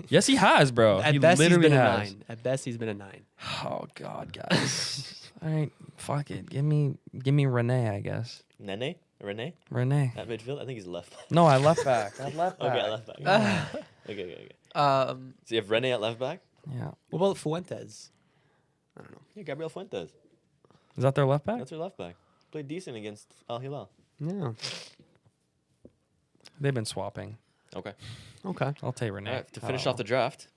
Yes, he has, bro. At He best, he's literally been a has. 9. At best, he's been a 9. Oh God, guys. All right, fuck it. Give me Rene, I guess. Nene, Rene, Rene. at midfield. I think he's left back. No, I left back. I left back. Okay, at left back. Okay. So you have Rene at left back. Yeah. What about Fuentes? I don't know. Yeah, Gabriel Fuentes. Is that their left back? That's their left back. Played decent against Al Hilal. Yeah. They've been swapping. Okay. Okay. I'll take Rene. All right, to finish off the draft,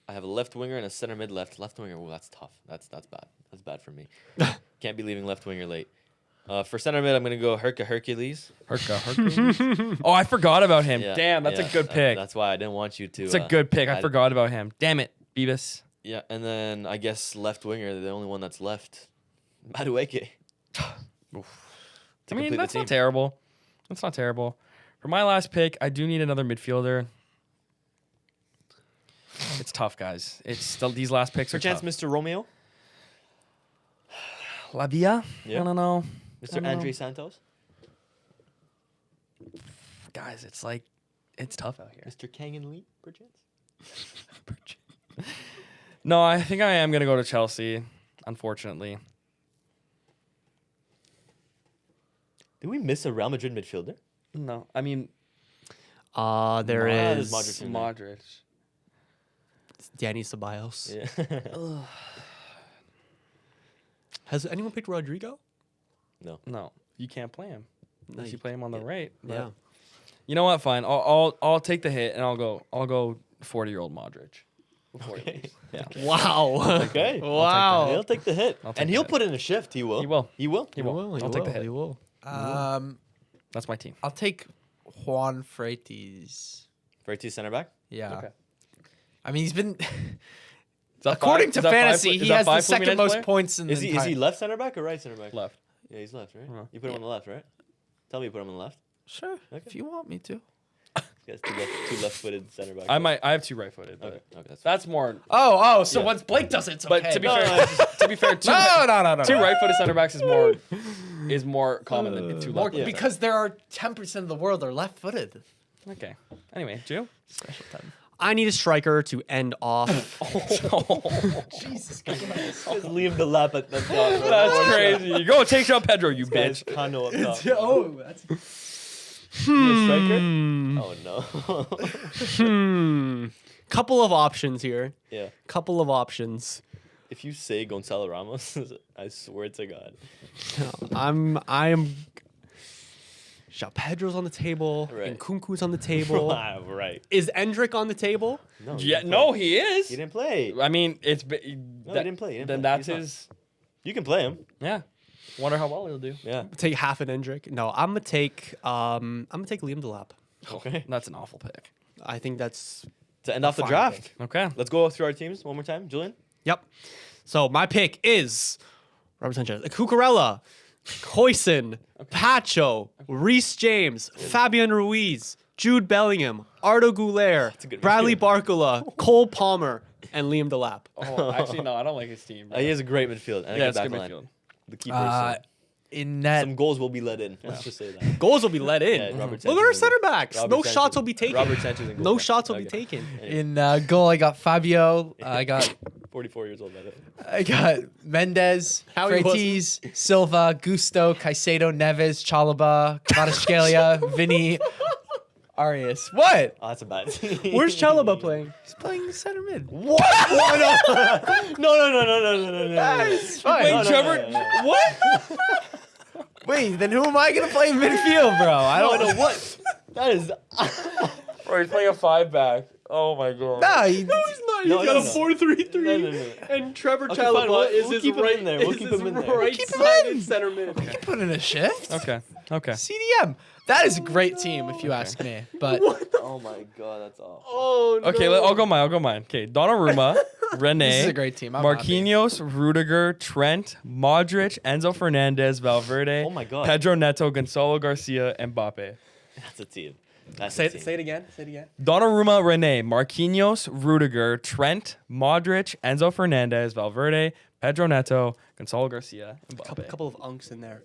I have a left winger and a center mid left. Left winger, oh, that's tough. That's bad. That's bad for me. Can't be leaving left winger late. For center mid, I'm gonna go Hercules. Hercules. Oh, I forgot about him. Yeah, Damn, that's yeah, a good pick. That's why I didn't want you to. It's a good pick. I forgot about him. Damn it, Beavis. Yeah, and then I guess left winger, the only one that's left, Madueke. I mean, that's not terrible. That's not terrible. For my last pick, I do need another midfielder. It's tough, guys. It's still these last picks are chance, tough. Mr. Romeo, Lavia? Yeah. I don't know. Mr. don't know. Andre Santos, Guys, it's like, it's tough out here. Mr. Kangan Lee, perchance. No, I think I am going to go to Chelsea, unfortunately. Did we miss a Real Madrid midfielder? No, I mean, There There's is Modric in there. Modric. Danny Ceballos. Yeah. Has anyone picked Rodrigo? No. No, you can't play him. No, Unless you you- play him on the right. But Yeah. You know what? Fine. I'll take the hit and I'll go 40-year-old Modric. Okay. Yeah. Wow. Okay. Wow. He'll take the hit. I'll take And the he'll hit. put in a shift. He will. He will. He will. He will. He I'll take the hit. He will. That's my team. I'll take Juan Freitas. Freitas center back. Yeah. Okay. I mean, he's been. Is that According five- to is that five fantasy, Flu- is he that has the five second Fluminense most player? points in Is the he entire. left center back or right center back? Left. Yeah, he's left, right? Uh-huh. You put him on the left, right? Tell me you put him on the left. Sure, Okay. if you want me to. He has two left-footed center backs. I have 2 right-footed. But Okay. Okay. that's more. So Yeah. once Blake does it, it's But okay. to be No, fair, to be fair, two no. two right-footed center backs is more common than 2 More, left. because there are 10% of the world are left-footed. Okay. Anyway, Joe. Special time. I need a striker to end off. Jesus Christ. Just leave the lap at the top. Bro. That's crazy. You go take out Pedro, you Guys, bitch. Kano up top. Oh, that's. You a striker? Hmm. Oh no. Couple of options here. Yeah. Couple of options. If you say Gonzalo Ramos, I swear to God. I am. João Pedro's on the table. Right. And Kunku's on the table. Wow, right. Is Endrick on the table? No. Yeah, didn't no, play. he is. He didn't play. I mean, it's No, he didn't play. He didn't then play. that's He's not. his. You can play him. Yeah. Wonder how well he'll do. Yeah. Take half an Endrick. No, I'm gonna take Liam Delap. Okay. That's an awful pick. I think that's To end off the Fine draft, pick. Okay. let's go through our teams one more time. Julian? Yep. So my pick is Robert Sanchez, Cucurella, Hoyson, Pacho, Reece James, Fabian Ruiz, Jude Bellingham, Ardo a Goulart, good Bradley midfield. Barcola, Cole Palmer, and Liam Delap. Oh, actually, no, I don't like his team. He has a great midfield. And Yeah, a it's good good back line. midfield. The keeper. In net. Some goals will be let in. Let's just say that. Goals will be let in. Yeah, Robert Look at our Sanchez center and- backs. Robert No Sanchez- shots will be taken. Robert Sanchez and No goal. shots will be Okay. taken. Anyway, In goal, I got Fabio. I got 44 years old, by the way. I got Mendez, Howie Freitas, Silva, Gusto, Caicedo, Neves, Chalaba, Kvaratskhelia, Vinny, Arias. What? Oh, that's a bad team. Where's Chalaba playing? He's playing center mid. What? No. That's fine. Wait, No, no, Trevor, no, no, no. what? Wait, then who am I gonna play in midfield, bro? I don't know what. That is. Bro, he's playing a 5-back. Oh my god. Nah, he, He's not. No, He's no, got no. a 4-3-3. No. And Trevor Okay, fine, Chalaba we'll is his keep him right. in there. We'll is keep his him in there. right Keep him sided in. center mid. can put in a shift. Okay. CDM. That is a great team, if you ask me. But Oh my god, that's awful. Oh no. Okay, I'll go mine. Okay, Donnarumma, Rene, this is a great team. I'm happy. Marquinhos, Rudiger, Trent, Modric, Enzo Fernandez, Valverde, Oh my God. Pedro Neto, Gonzalo Garcia, Mbappe. That's a team. That's Say a team. it again. Say it again. Donnarumma, Rene, Marquinhos, Rudiger, Trent, Modric, Enzo Fernandez, Valverde, Pedro Neto, Gonzalo Garcia, Mbappe. Couple of unks in there.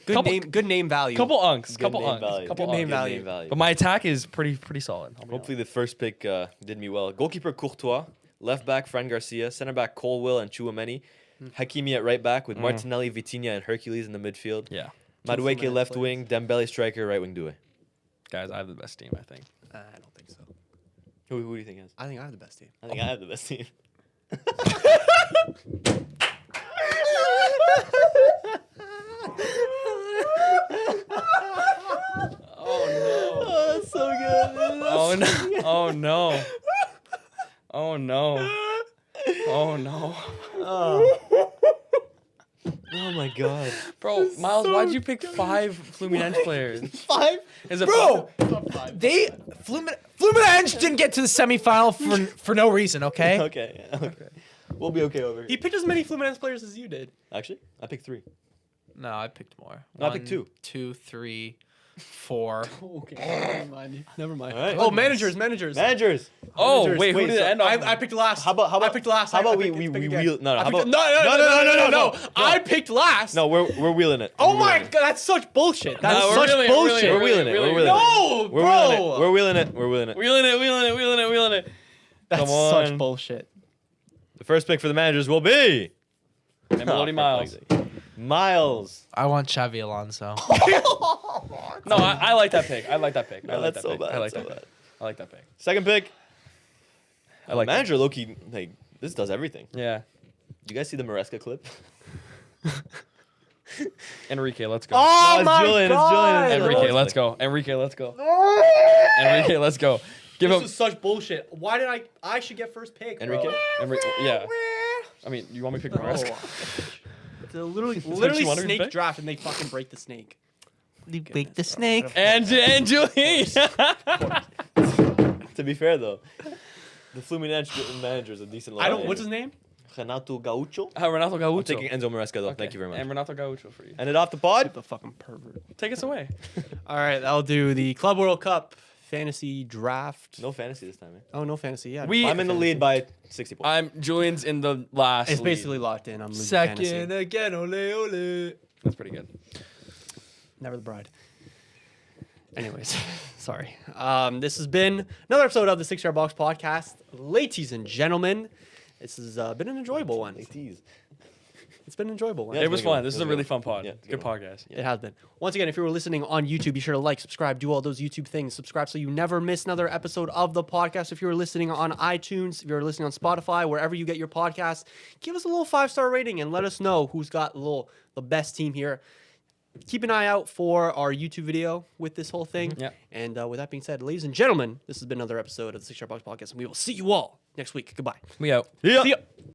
Good Couple- name. Good name value. Couple unks. Good Couple name unks. value. Couple Good name unks. value. But my attack is pretty solid. I'll be Hopefully the first pick did me well. Goalkeeper Courtois, left back Fran Garcia, center back Colwill and Chouameni, Hakimi at right back with Martinelli, Vitinha, and Hercules in the midfield. honest. Yeah. Madueke Fluminense left players. wing, Dembele striker, right wing Due. Guys, I have the best team, I think. I don't think so. Who do you think has? I think I have the best team. I think I have the best team. Oh, that's so good. Oh no. Oh no. Oh no. Oh no. Oh my god. Bro, Miles, why'd you pick 5 Fluminense players? 5? Is it Bro, they Fluminense didn't get to the semifinal for no reason. Okay. Okay. Okay. We'll be okay over He here. picked as many Fluminense players as you did. Actually, I picked 3. No, I picked more. No, I picked 2. 2, 3, 4. Okay. Never mind. Never mind. All right. Oh, managers. Managers. Oh, Managers. wait, who Wait, did it so end up? I picked last. How about I picked last. How about I we picked again. wheel? No, I how picked- about no. I picked last. No, we're wheeling it. Oh We're my wheeling it. god, that's such bullshit. That's No, we're such wheeling it, bullshit. We're wheeling it. We're wheeling it. No, We're bro. wheeling it. We're wheeling it. We're wheeling it. Wheeling it. That's Come such on. bullshit. The first pick for the managers will be And Melody Miles. Miles. I want Xavi Alonso. No, I like that pick. I like that pick. I like That's that so pick. bad. I like that's that so pick. bad. I like that pick. Second pick. I like that. Manager Loki. Like this does everything. Yeah. You guys see the Maresca clip? Enrique, let's go. Oh No, it's my Julian, it's god. Julian, it's Enrique, Julian. let's go. Enrique, let's go. Enrique, let's go. Give This him is such bullshit. Why did I should get first pick, bro. Enrique. Yeah. I mean, you want me to pick the rest? It's a literally you wanted me to snake pick? draft, and they fucking break the snake. You break the snake. And Julie. To be fair though, the Fluminense manager is a decent. I don't. What's his name? Renato Gaucho. Renato I'm Gaucho. taking Enzo Maresca though. Okay. Thank you very much. And Renato Gaucho for you. And it off the pod. The fucking pervert. Take us away. All right, I'll do the Club World Cup fantasy draft. No fantasy this time, man. Oh, no fantasy. Yeah, We- I'm in the lead by 60 points. Julian's in the last. It's lead. basically locked in. I'm losing Second fantasy. again, ole ole. That's pretty good. Never the bride. Anyways, sorry. This has been another episode of the 6 Yard Box podcast. Ladies and gentlemen, this has been an enjoyable one. Tease. It's been an enjoyable one. Yeah, It was pretty good. fun. This is It a was really good. fun pod. Yeah, it's a Good good one. podcast. It has been. Once again, if you were listening on YouTube, be sure to like, subscribe, do all those YouTube things. Subscribe so you never miss another episode of the podcast. If you're listening on iTunes, if you're listening on Spotify, wherever you get your podcasts, give us a little 5-star rating and let us know who's got the best team here. Keep an eye out for our YouTube video with this whole thing. Yeah. And with that being said, ladies and gentlemen, this has been another episode of the 6 Yard Box podcast, and we will see you all next week. Goodbye. We out. Yeah. See ya.